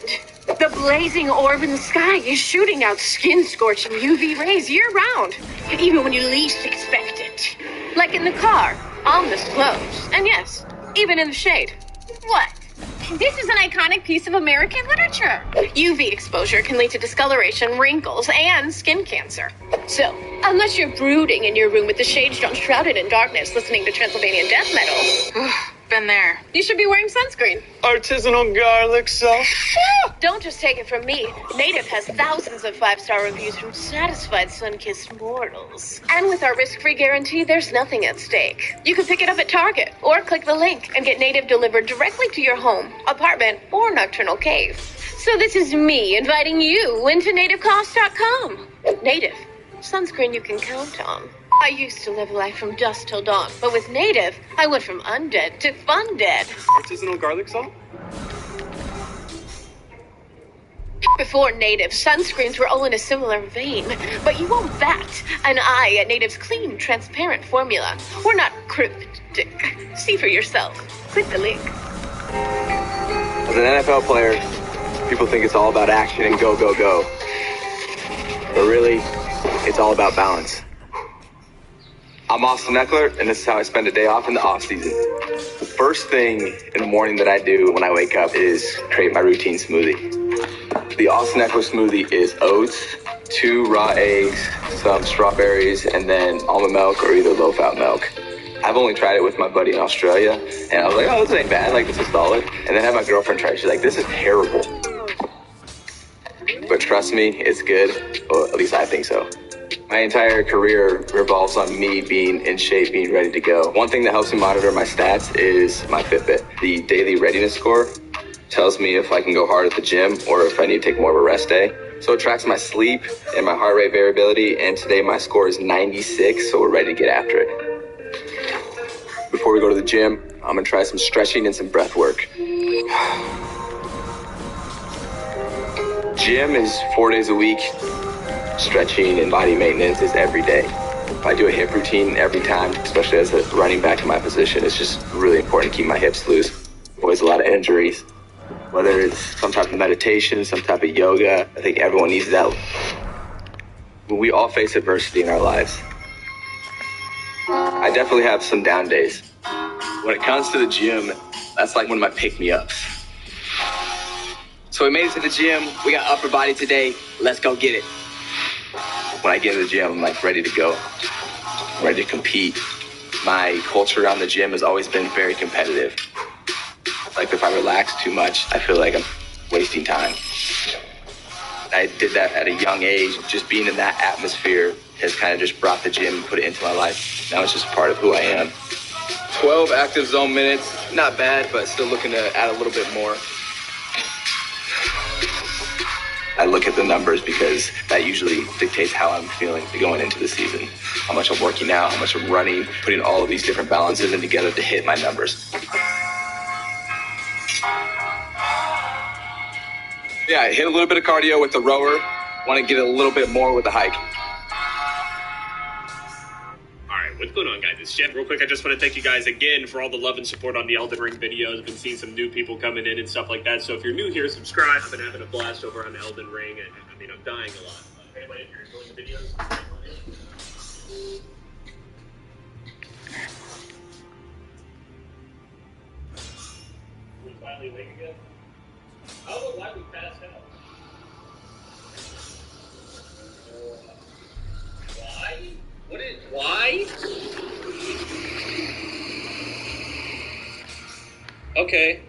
The blazing orb in the sky is shooting out skin-scorching UV rays year-round, even when you least expect it. Like in the car, on the slopes, and yes, even in the shade. What? This is an iconic piece of American literature. UV exposure can lead to discoloration, wrinkles, and skin cancer. So, unless you're brooding in your room with the shades drawn shrouded in darkness listening to Transylvanian death metal, Been there. you should be wearing sunscreen. Artisanal garlic sauce. Don't just take it from me. Native has thousands of 5-star reviews from satisfied sun-kissed mortals. And with our risk-free guarantee, there's nothing at stake. You can pick it up at Target or click the link and get Native delivered directly to your home, apartment, or nocturnal cave. So this is me inviting you into nativecost.com. Native, sunscreen you can count on. I used to live life from dusk till dawn, but with Native, I went from undead to fun dead. Artisanal garlic salt? Before Native, sunscreens were all in a similar vein, but you won't bat an eye at Native's clean, transparent formula. We're not cryptic. See for yourself. Click the link. As an NFL player, people think it's all about action and go, go, go. But really, it's all about balance. I'm Austin Eckler, and this is how I spend a day off in the off season. The first thing in the morning that I do when I wake up is create my routine smoothie. The Austin Eckler smoothie is oats, 2 raw eggs, some strawberries, and then almond milk or either low-fat milk. I've only tried it with my buddy in Australia, and I was like, oh, this ain't bad, like, this is solid. And then I had my girlfriend try it. She's like, this is terrible. But trust me, it's good. Well, at least I think so. My entire career revolves on me being in shape, being ready to go. One thing that helps me monitor my stats is my Fitbit. The daily readiness score tells me if I can go hard at the gym or if I need to take more of a rest day. So it tracks my sleep and my heart rate variability, and today my score is 96, so we're ready to get after it. Before we go to the gym, I'm gonna try some stretching and some breath work. Gym is 4 days a week. Stretching and body maintenance is every day. If I do a hip routine every time, especially as a running back to my position, it's just really important to keep my hips loose. Always a lot of injuries. Whether it's some type of meditation, some type of yoga, I think everyone needs that. We all face adversity in our lives. I definitely have some down days. When it comes to the gym, that's like one of my pick-me-ups. So we made it to the gym. We got upper body today. Let's go get it. When I get in the gym, I'm like ready to go, ready to compete. My culture around the gym has always been very competitive. Like if I relax too much, I feel like I'm wasting time. I did that at a young age. Just being in that atmosphere has kind of just brought the gym and put it into my life. Now it's just part of who I am. 12 active zone minutes, not bad, but still looking to add a little bit more. I look at the numbers because that usually dictates how I'm feeling going into the season. How much I'm working out, how much I'm running, putting all of these different balances in together to hit my numbers. Yeah, I hit a little bit of cardio with the rower. Want to get a little bit more with the hike. What's going on, guys? It's Jeff. Real quick, I just want to thank you guys again for all the love and support on the Elden Ring videos. I've been seeing some new people coming in and stuff like that. So if you're new here, subscribe. I've been having a blast over on Elden Ring, and I mean, I'm dying a lot. Anybody, if you're enjoying the videos, we finally awake again. I don't know why we passed out. Why? Why? Okay.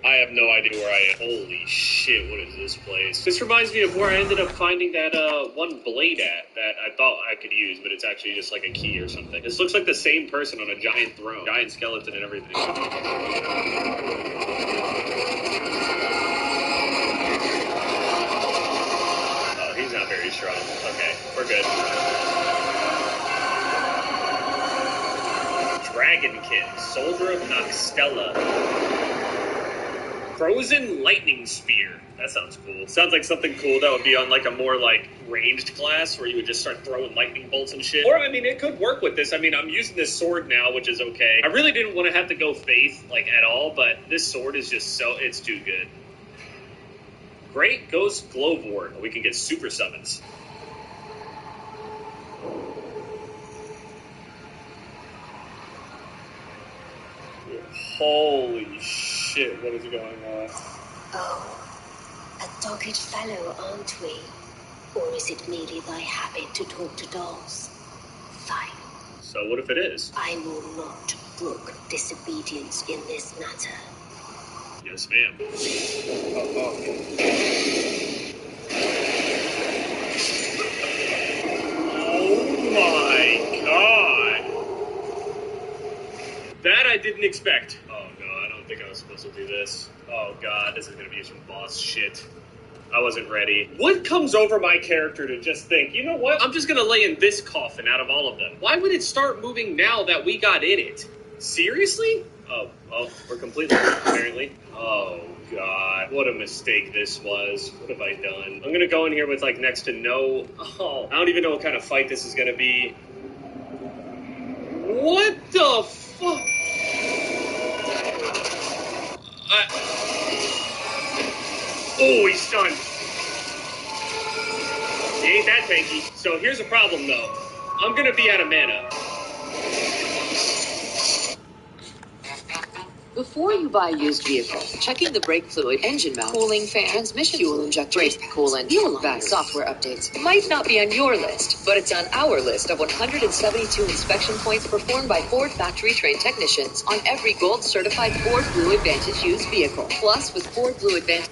I have no idea where I am. Holy shit, what is this place? This reminds me of where I ended up finding that one blade at that I thought I could use, but it's actually just like a key or something. This looks like the same person on a giant throne. Giant skeleton and everything. Oh, he's not very strong. Okay, we're good. Dragonkin, Soldier of Noxtella. Frozen Lightning Spear. That sounds cool. Sounds like something cool that would be on like a more like ranged class where you would just start throwing lightning bolts and shit. Or I mean, it could work with this. I mean, I'm using this sword now, which is okay. I really didn't want to have to go faith like at all, but this sword is just it's too good. Great Ghost Glowvort. We can get super summons. Holy shit, what is going on? Oh, a dogged fellow, aren't we? Or is it merely thy habit to talk to dolls? Fine. So what if it is? I will not brook disobedience in this matter. Yes, ma'am. Oh my god! That I didn't expect. Oh no, I don't think I was supposed to do this. Oh god, this is gonna be some boss shit. I wasn't ready. What comes over my character to just think, you know what? I'm just gonna lay in this coffin out of all of them. Why would it start moving now that we got in it? Seriously? Oh, we're completely apparently. Oh god, what a mistake this was. What have I done? I'm gonna go in here with like next to no. Oh, I don't even know what kind of fight this is gonna be. What the fuck? Oh, he's stunned. He ain't that tanky. So here's the problem, though. I'm gonna be out of mana. Before you buy a used vehicle, checking the brake fluid, engine mount, cooling fan, transmission, fuel injector, brake coolant, fuel line, software updates might not be on your list, but it's on our list of 172 inspection points performed by Ford factory-trained technicians on every gold-certified Ford Blue Advantage used vehicle. Plus, with Ford Blue Advantage...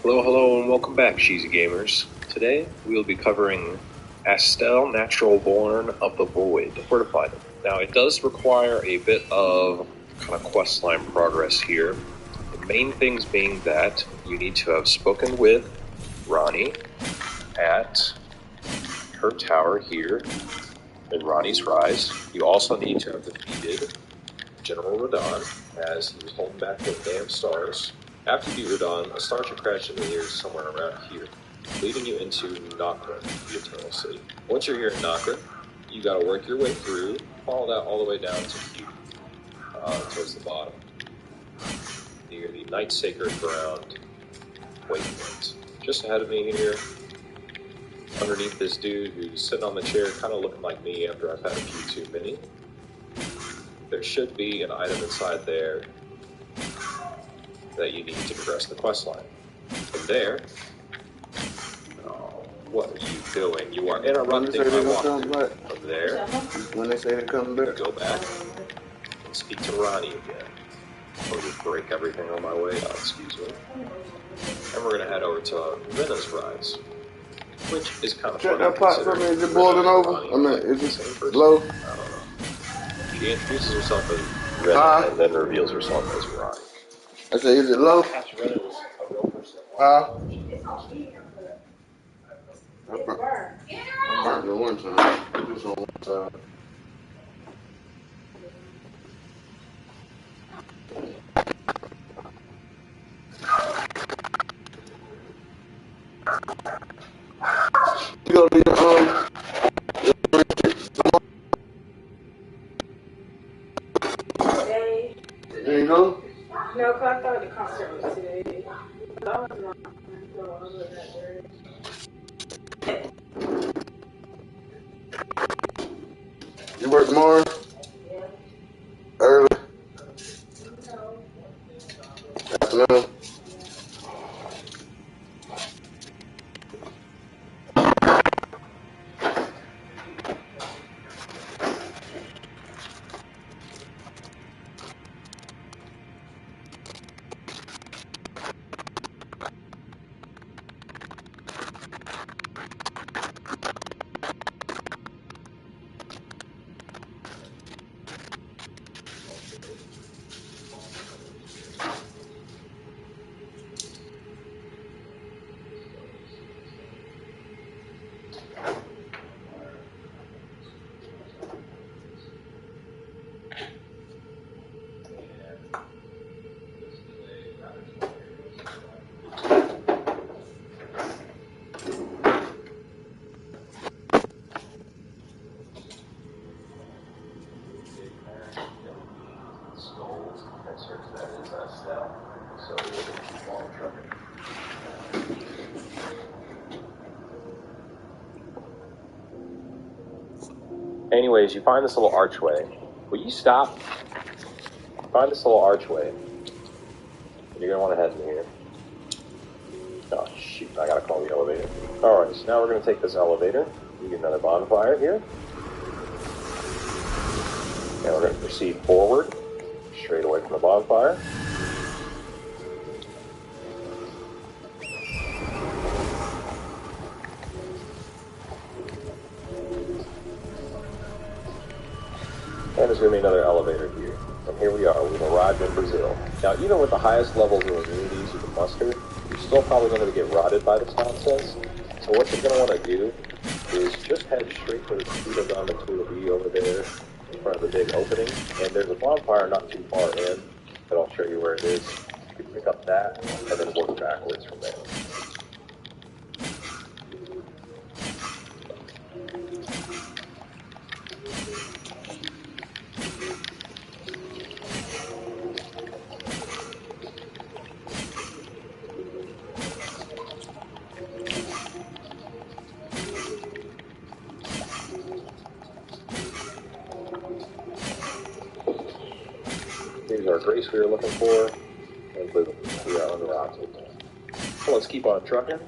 Hello, and welcome back, cheesy gamers. Today, we'll be covering Astel, Natural Born of the Void, Fortified. Now, it does require a bit of kind of questline progress here. The main things being that you need to have spoken with Ronnie at her tower here in Ronnie's Rise. You also need to have defeated General Radon, as he was holding back the damn stars. After you beat Radon, a star should crash into the earth somewhere around here, leading you into Nokra, the Eternal City. Once you're here in Nokra, you gotta work your way through, follow that all the way down to Q, towards the bottom, near the Night Sacred Ground waypoint. Just ahead of me here, underneath this dude who's sitting on the chair, kind of looking like me after I've had a few too many, there should be an item inside there that you need to progress the quest line. From there, what are you doing? You are interrupting my walkthrough. From there, when they say they come back, go back and speak to Ronnie again. Or just break everything on my way out, excuse me. And we're going to head over to Rena's Rise, which is kind of check funny. that pot for me. Is it boiling over? I mean, is it low? I don't know. She introduces herself as Rena and then reveals herself as Ronnie. I say, is it low? I burnt it one time. Just on one side. You go to your there you go. No, because I thought the concert was today. I was not going to You work tomorrow? Yeah. Early? Afternoon? Anyways, you find this little archway. Will you stop? Find this little archway. And you're going to want to head in here. Oh, shoot. I got to call the elevator. Alright, so now we're going to take this elevator. We get another bonfire here. And we're going to proceed forward. Straight away from the bonfire. And there's going to be another elevator here. And here we are. We've arrived in Brazil. Now, even with the highest levels of immunities you can muster, you're still probably going to get rotted by this nonsense. So what you're going to want to do is just head straight for the Tito Dama B over there in front of the big opening. And there's a bonfire not too far in that I'll show you where it is. You can pick up that and then work backwards from there. Here's our grace we were looking for, and boom, we are on the rocket. So let's keep on trucking.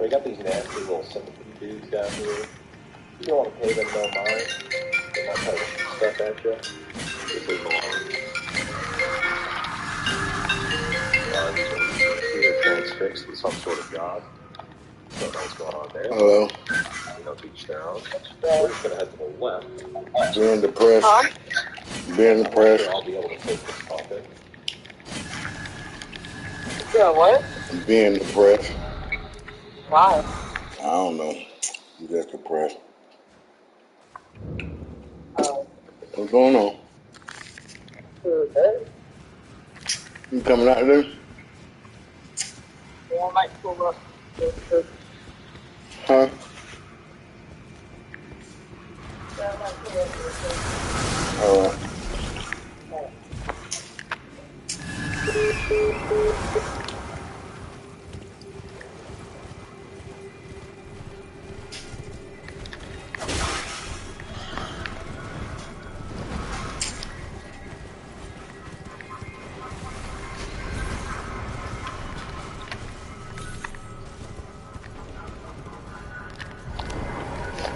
We got these nasty little sympathy dudes down here. You don't want to pay them no mind. They might try to shoot stuff at you. This is you're transfixed with some sort of job. Don't know what's going on there. Hello. You know, to each their own. We're just going to head to the left. Being depressed. Being depressed. I'll be able to take this topic. Yeah, what? Being depressed. Why? I don't know. I'm just depressed. What's going on? Good. You coming out today? Yeah, I might pull up. Huh? Yeah, I might pull up. All right.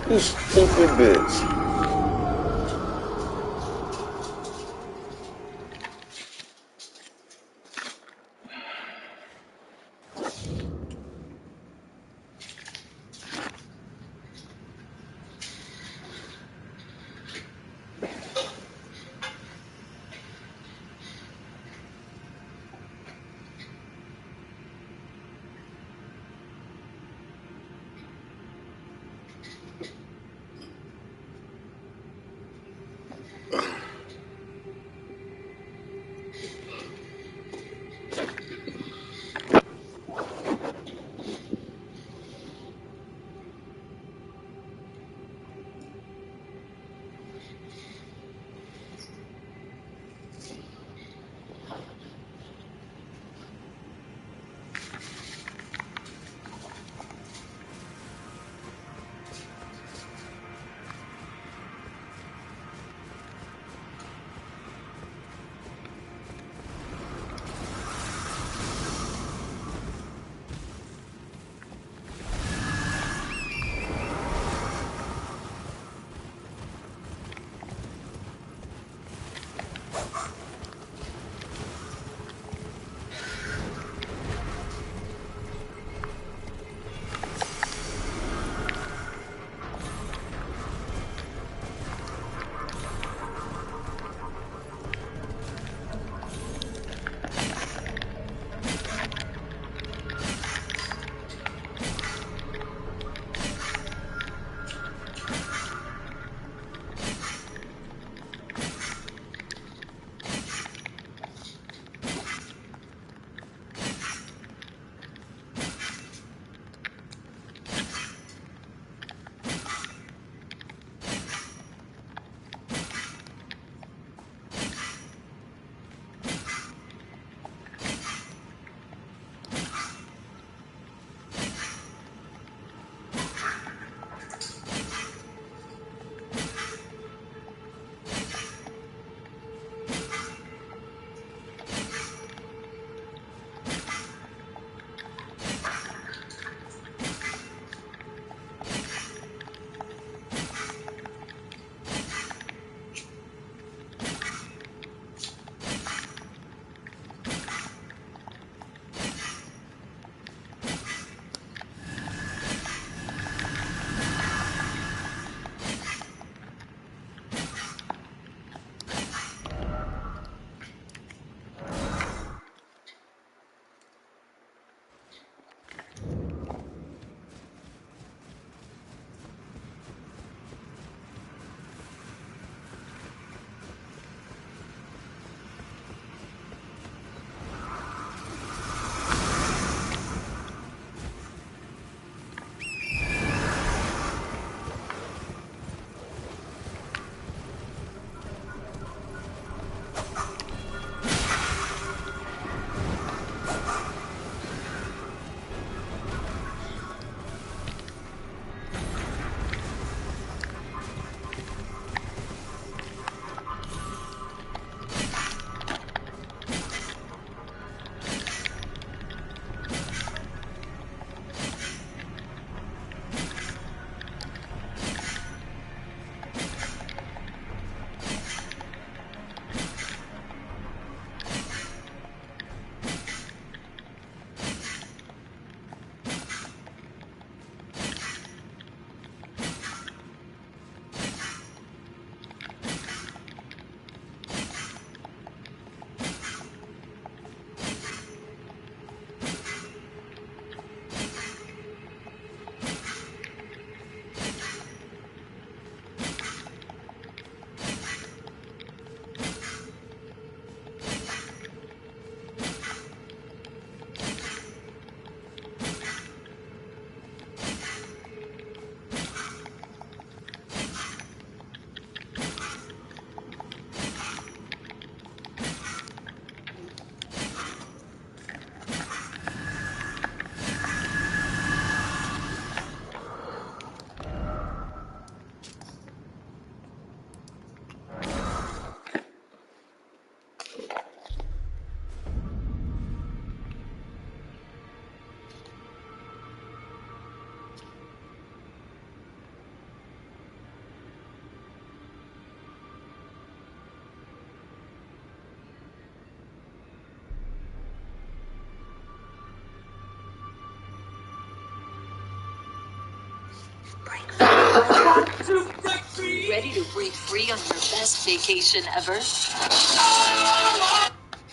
You stupid bitch. Ready to break free on your best vacation ever?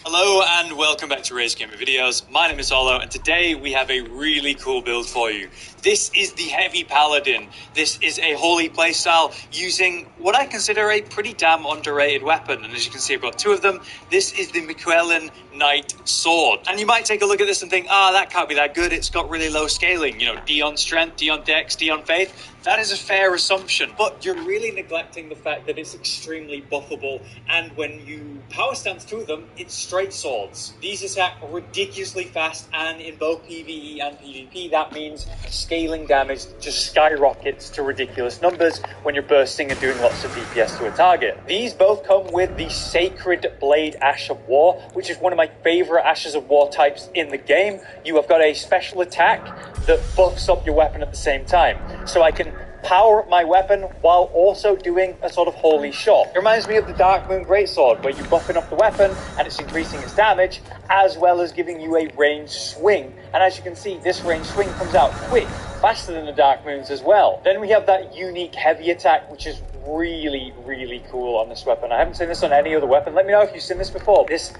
Hello and welcome back to Rage Gamer Videos. My name is Olo and today we have a really cool build for you. This is the Heavy Paladin. This is a holy playstyle using what I consider a pretty damn underrated weapon. And as you can see, I've got two of them. This is the McQuillan Knight Sword. And you might take a look at this and think, that can't be that good. It's got really low scaling. You know, D on strength, D on dex, D on faith. That is a fair assumption, but you're really neglecting the fact that it's extremely buffable, and when you power stance through them, it's straight swords. These attack ridiculously fast, and in both PvE and PvP, that means scaling damage just skyrockets to ridiculous numbers when you're bursting and doing lots of DPS to a target. These both come with the Sacred Blade Ash of War, which is one of my favorite Ashes of War types in the game. You have got a special attack that buffs up your weapon at the same time. So I can power my weapon while also doing a sort of holy shot. It reminds me of the Dark Moon Greatsword, where you're buffing up the weapon and it's increasing its damage, as well as giving you a ranged swing. And as you can see, this ranged swing comes out quick, faster than the Dark Moons as well. Then we have that unique heavy attack, which is really, really cool on this weapon. I haven't seen this on any other weapon. Let me know if you've seen this before. This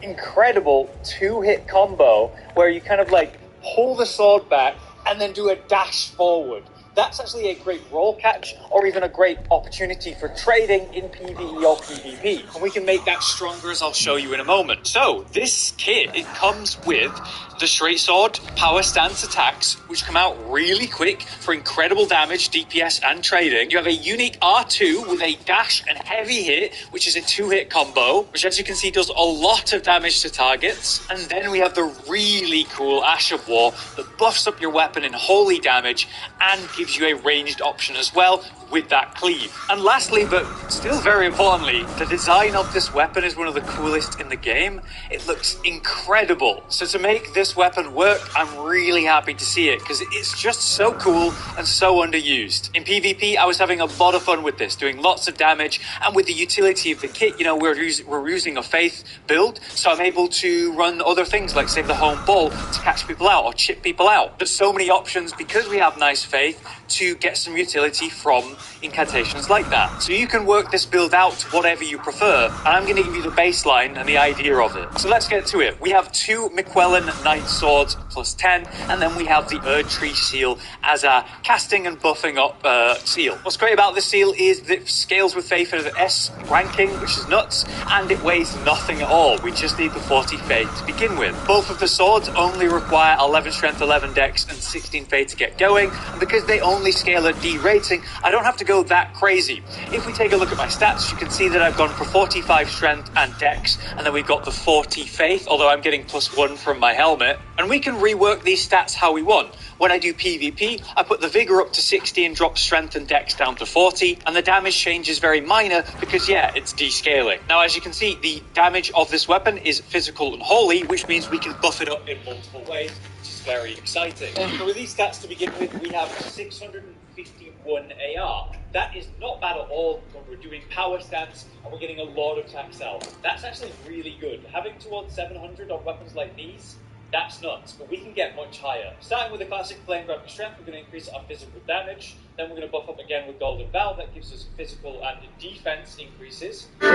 incredible two-hit combo where you kind of like pull the sword back and then do a dash forward. That's actually a great roll catch or even a great opportunity for trading in PvE or PvP. And we can make that stronger, as I'll show you in a moment. So this kit, it comes with the straight sword power stance attacks, which come out really quick for incredible damage, DPS and trading. You have a unique R2 with a dash and heavy hit, which is a two-hit combo, which as you can see does a lot of damage to targets. And then we have the really cool Ash of War that buffs up your weapon in holy damage and gives you a ranged option as well with that cleave. And lastly, but still very importantly, the design of this weapon is one of the coolest in the game. It looks incredible. So to make this weapon work, I'm really happy to see it because it's just so cool and so underused. In PvP, I was having a lot of fun with this, doing lots of damage, and with the utility of the kit, you know, we're using a faith build, so I'm able to run other things like save the home ball to catch people out or chip people out. There's so many options because we have nice faith to get some utility from incantations like that. So you can work this build out to whatever you prefer, and I'm going to give you the baseline and the idea of it. So let's get to it. We have two McQuillan Knight Swords plus 10, and then we have the Erdtree Seal as a casting and buffing up seal. What's great about this seal is that it scales with faith at an S ranking, which is nuts, and it weighs nothing at all. We just need the 40 faith to begin with. Both of the swords only require 11 strength, 11 dex, and 16 faith to get going, and because they only scale at D rating, I don't have to go that crazy. If we take a look at my stats, you can see that I've gone for 45 strength and dex, and then we've got the 40 faith, although I'm getting +1 from my helmet, and we can rework these stats how we want. When I do PvP, I put the vigor up to 60 and drop strength and dex down to 40, and the damage change is very minor because, yeah, it's descaling. Now, as you can see, the damage of this weapon is physical and holy, which means we can buff it up in multiple ways, which is very exciting. So with these stats to begin with, we have 651 AR. That is not bad at all when we're doing power stance and we're getting a lot of tax out. That's actually really good. Having towards 700 on weapons like these, that's nuts, but we can get much higher. Starting with the classic Flame Grab Strength, we're going to increase our physical damage. Then we're going to buff up again with Golden Valve, that gives us physical and defense increases. Itself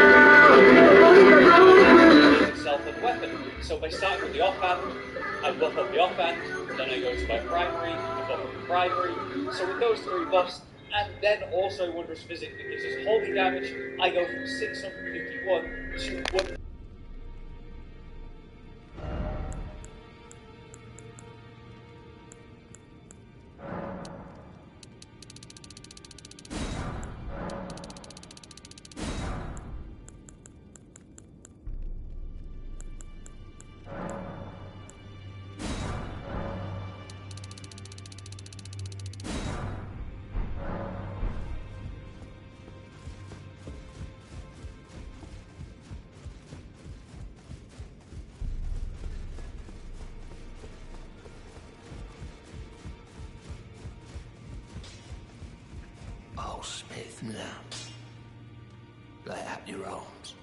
on the weapon. So by starting with the offhand, I buff up the offhand, then I go to my primary, I buff up the primary. So with those three buffs, and then also Wondrous Physic that gives us holy damage, I go from 651 to 1. Oh, Smith now. Lay out your arms.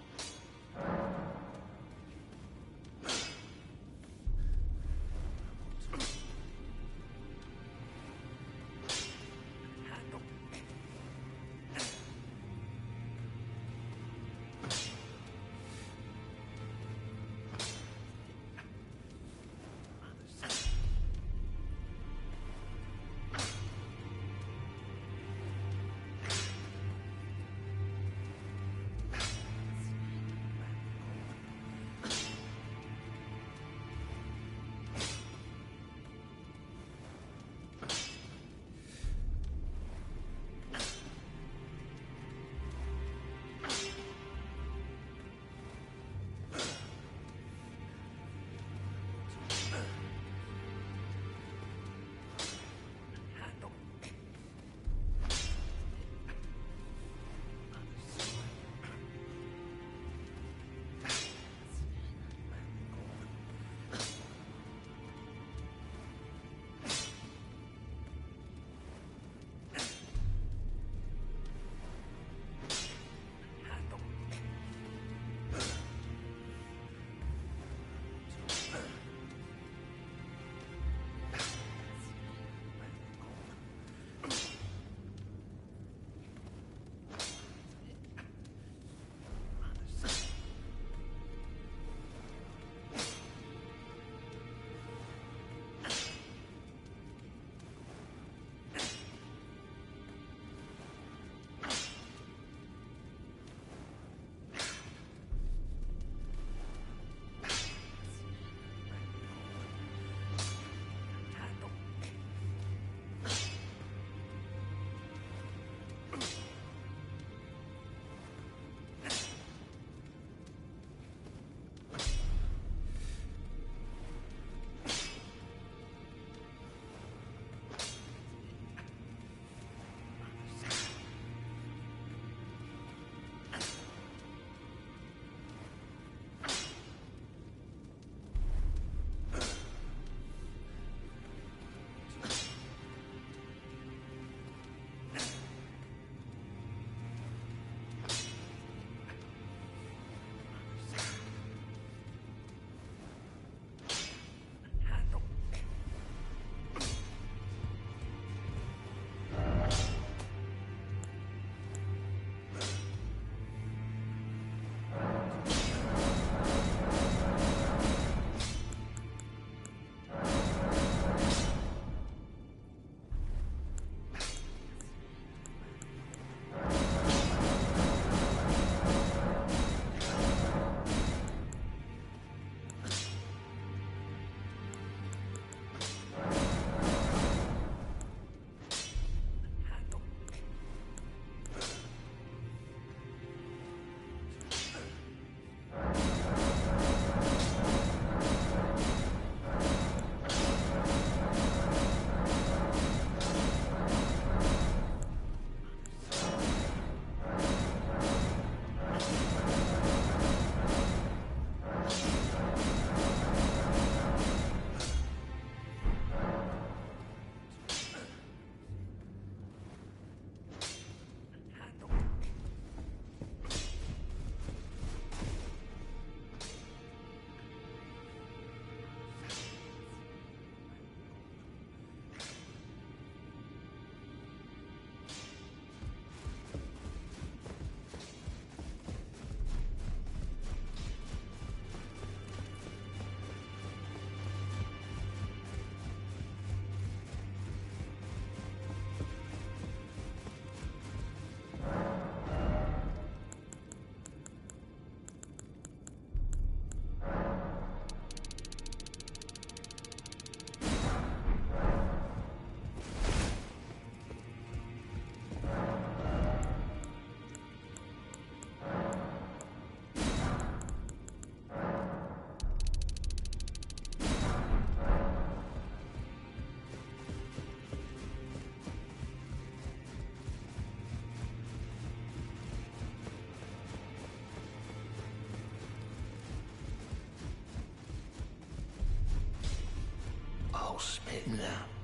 rausspinner.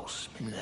I'll spin now.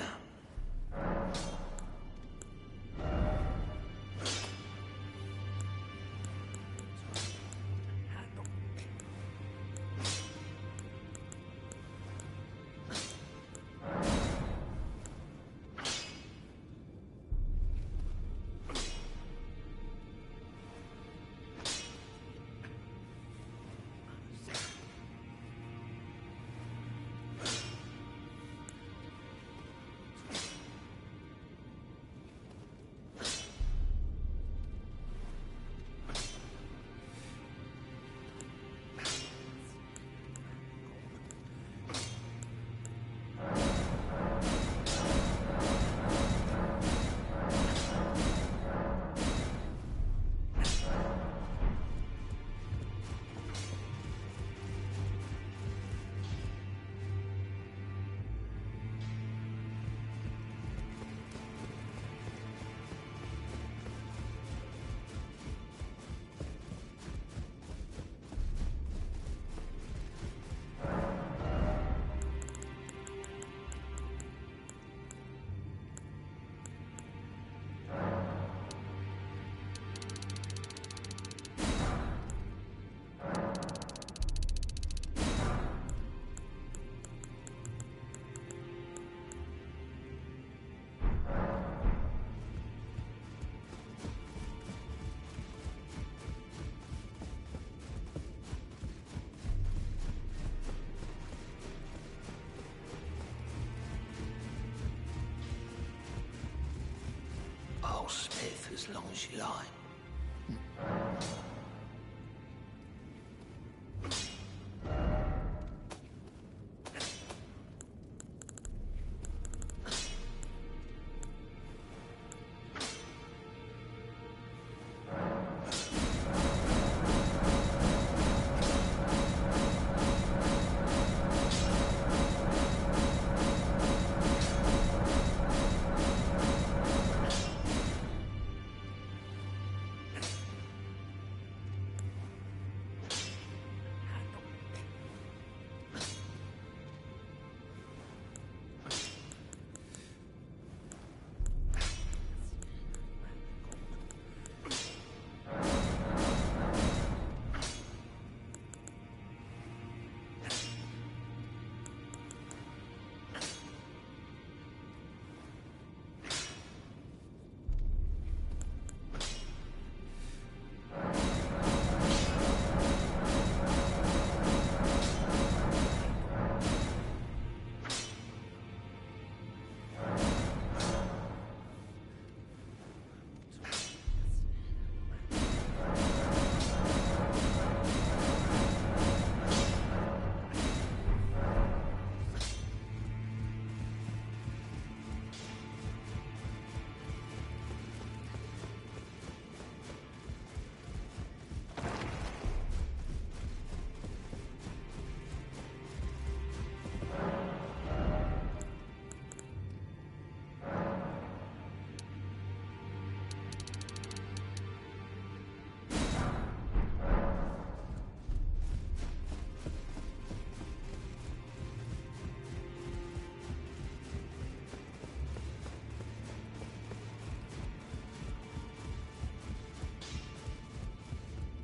I'll smith as long as you like.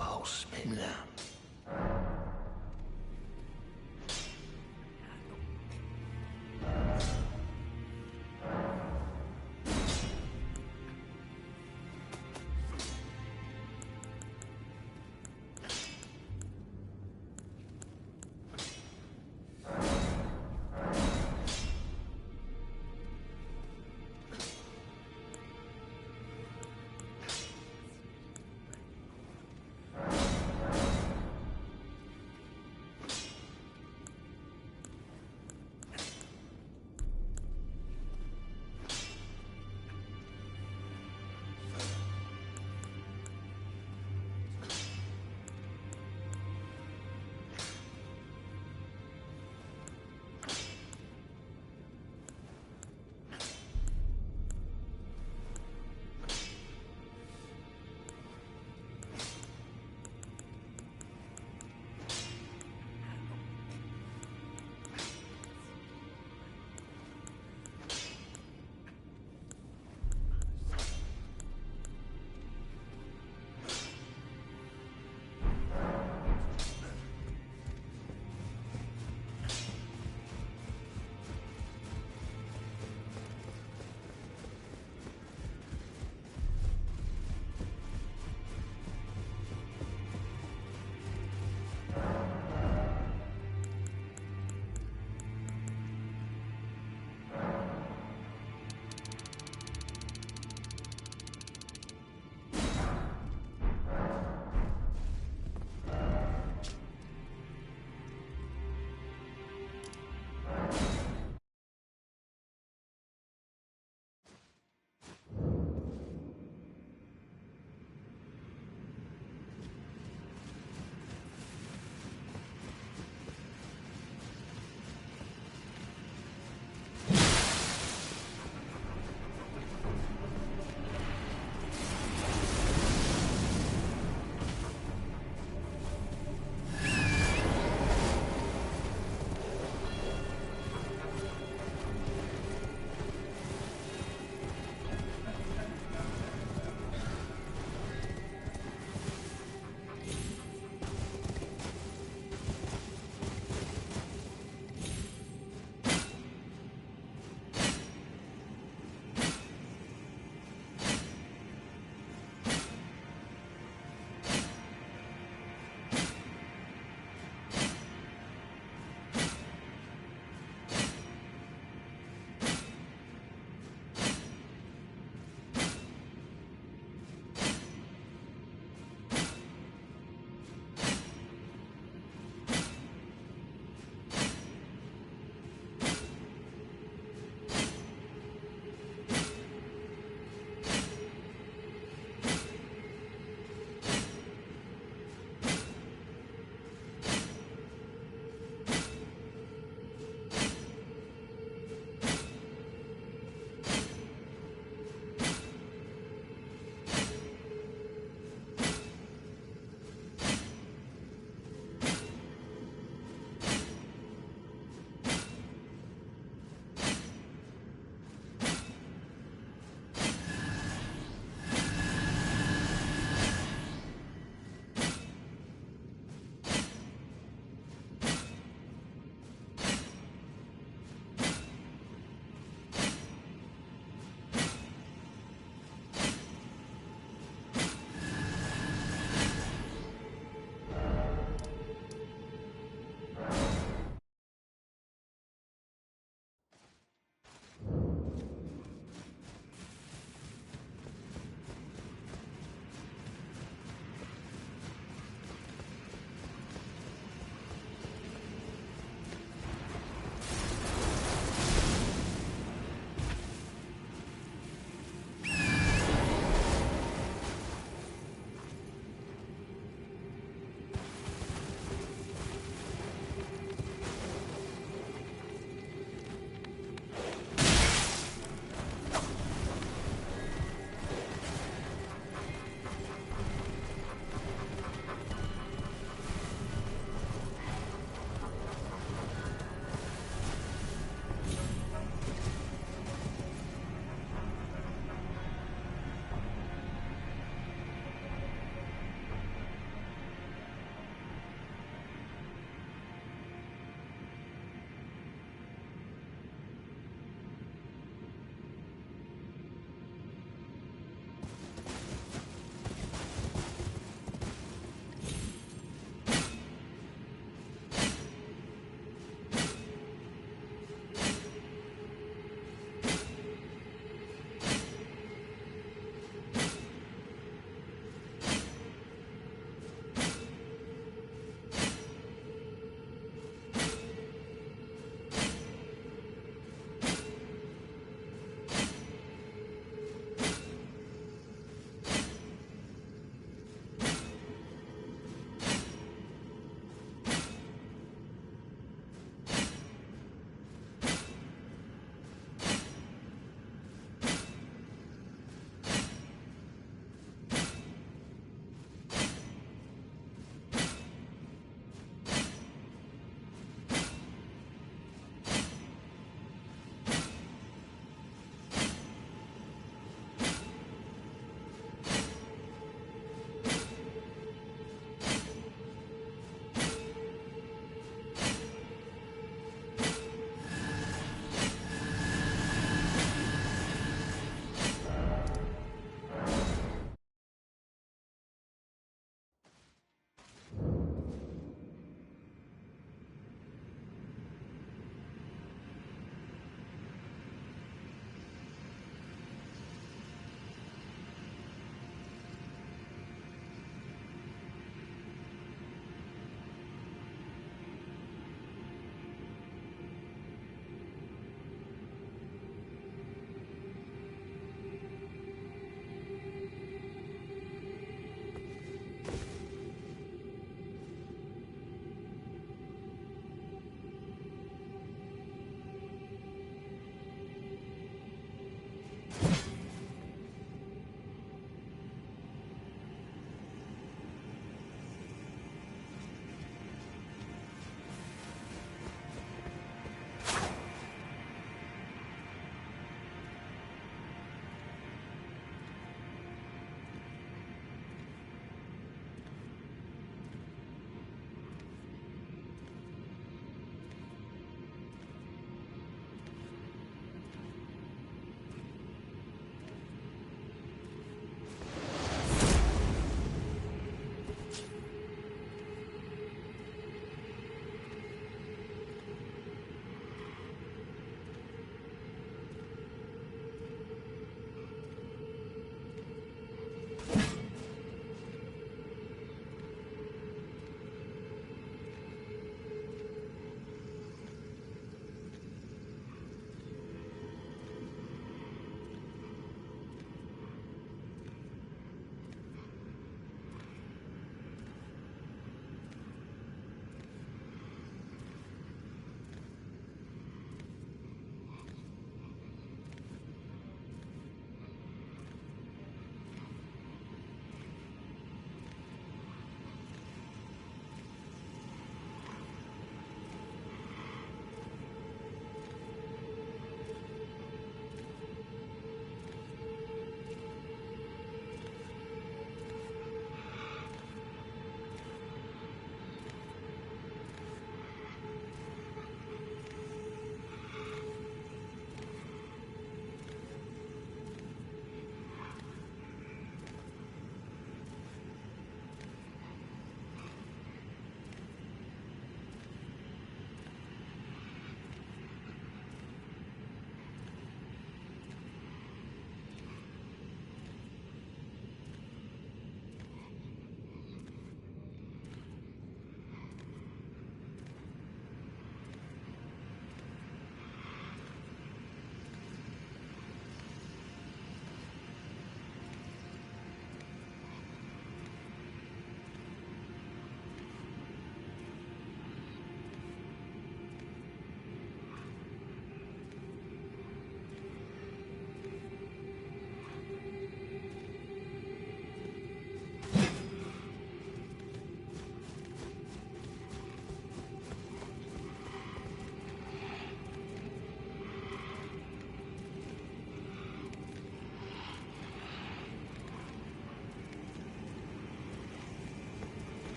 I'll spin now.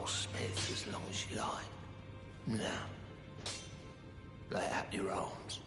Smith as long as you like. Now, lay out your arms.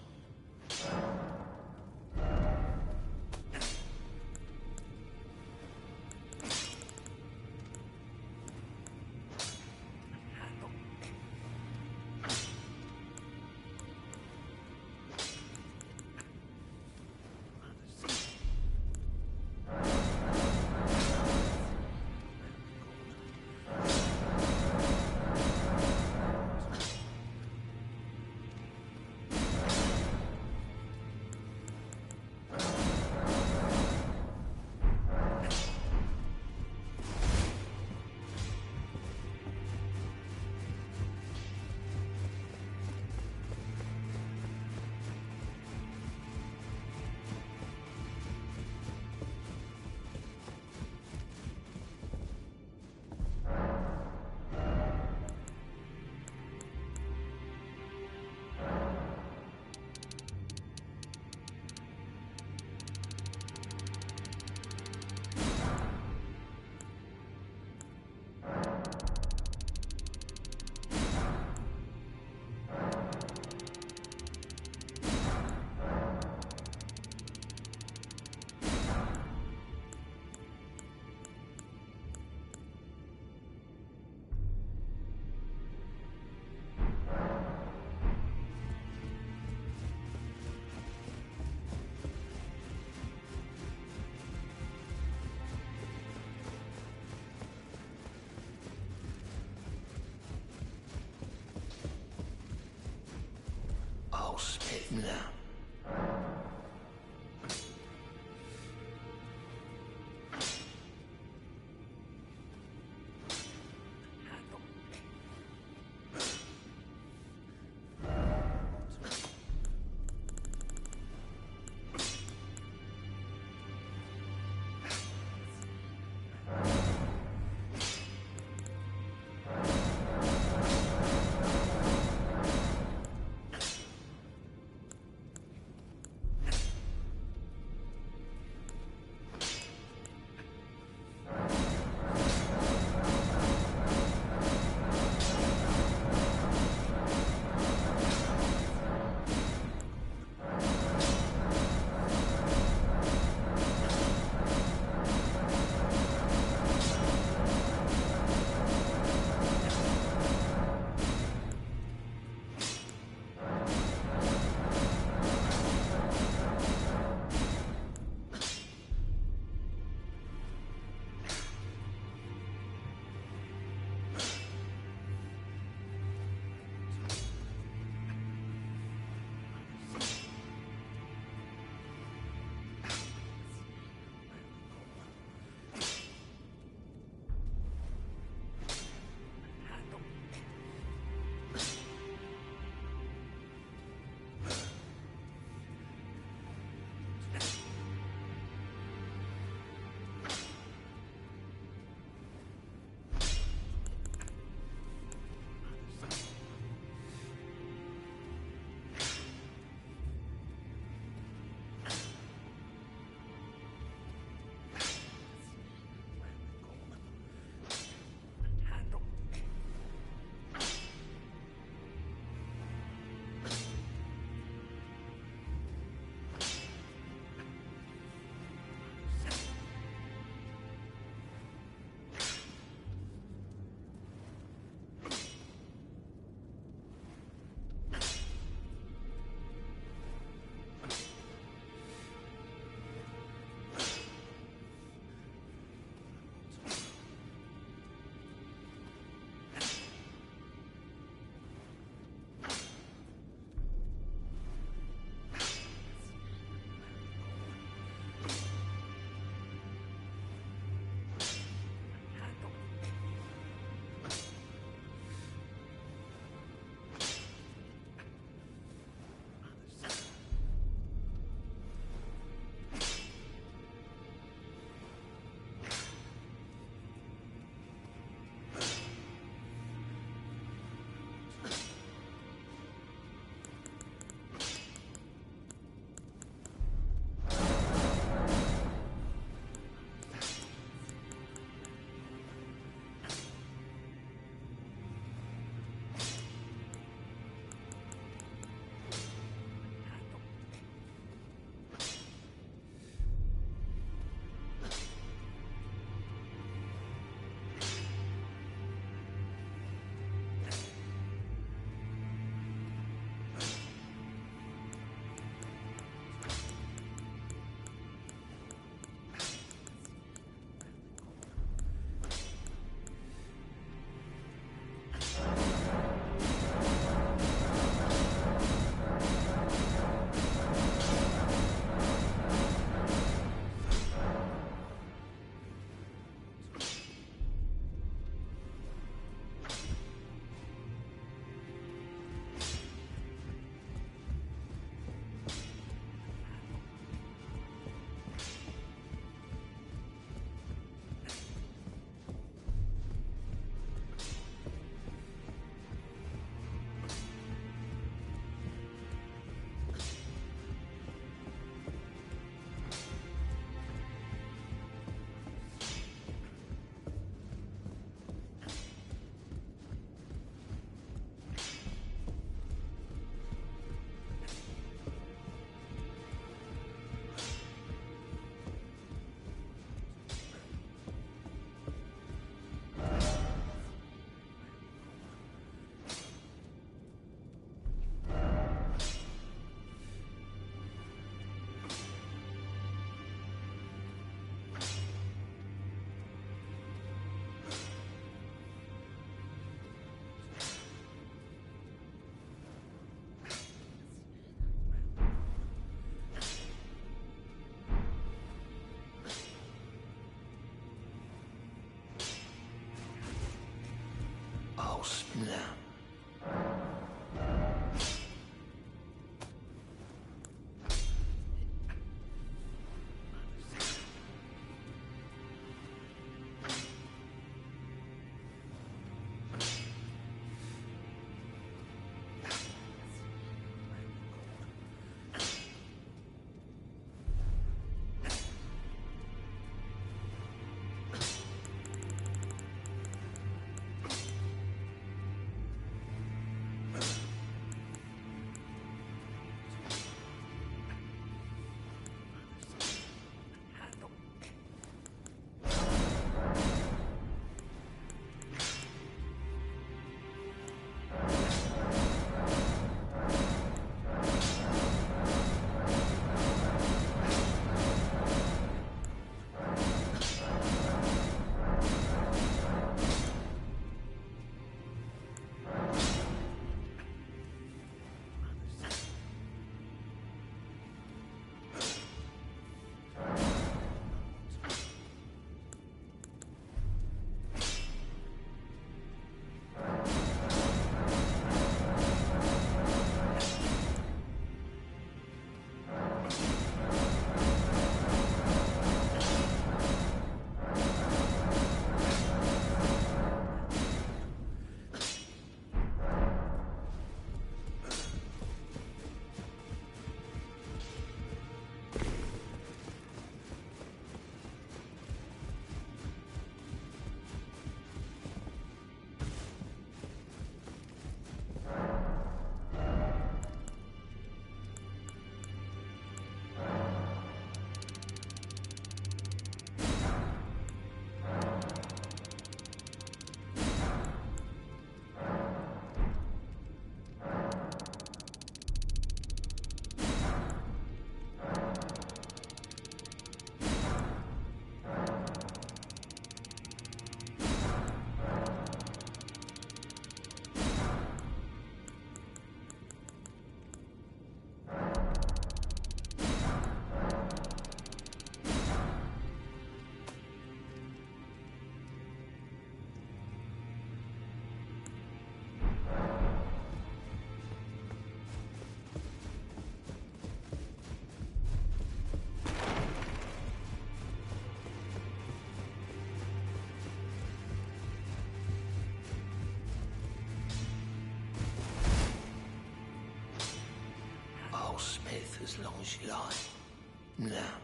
live as long as you like. Now,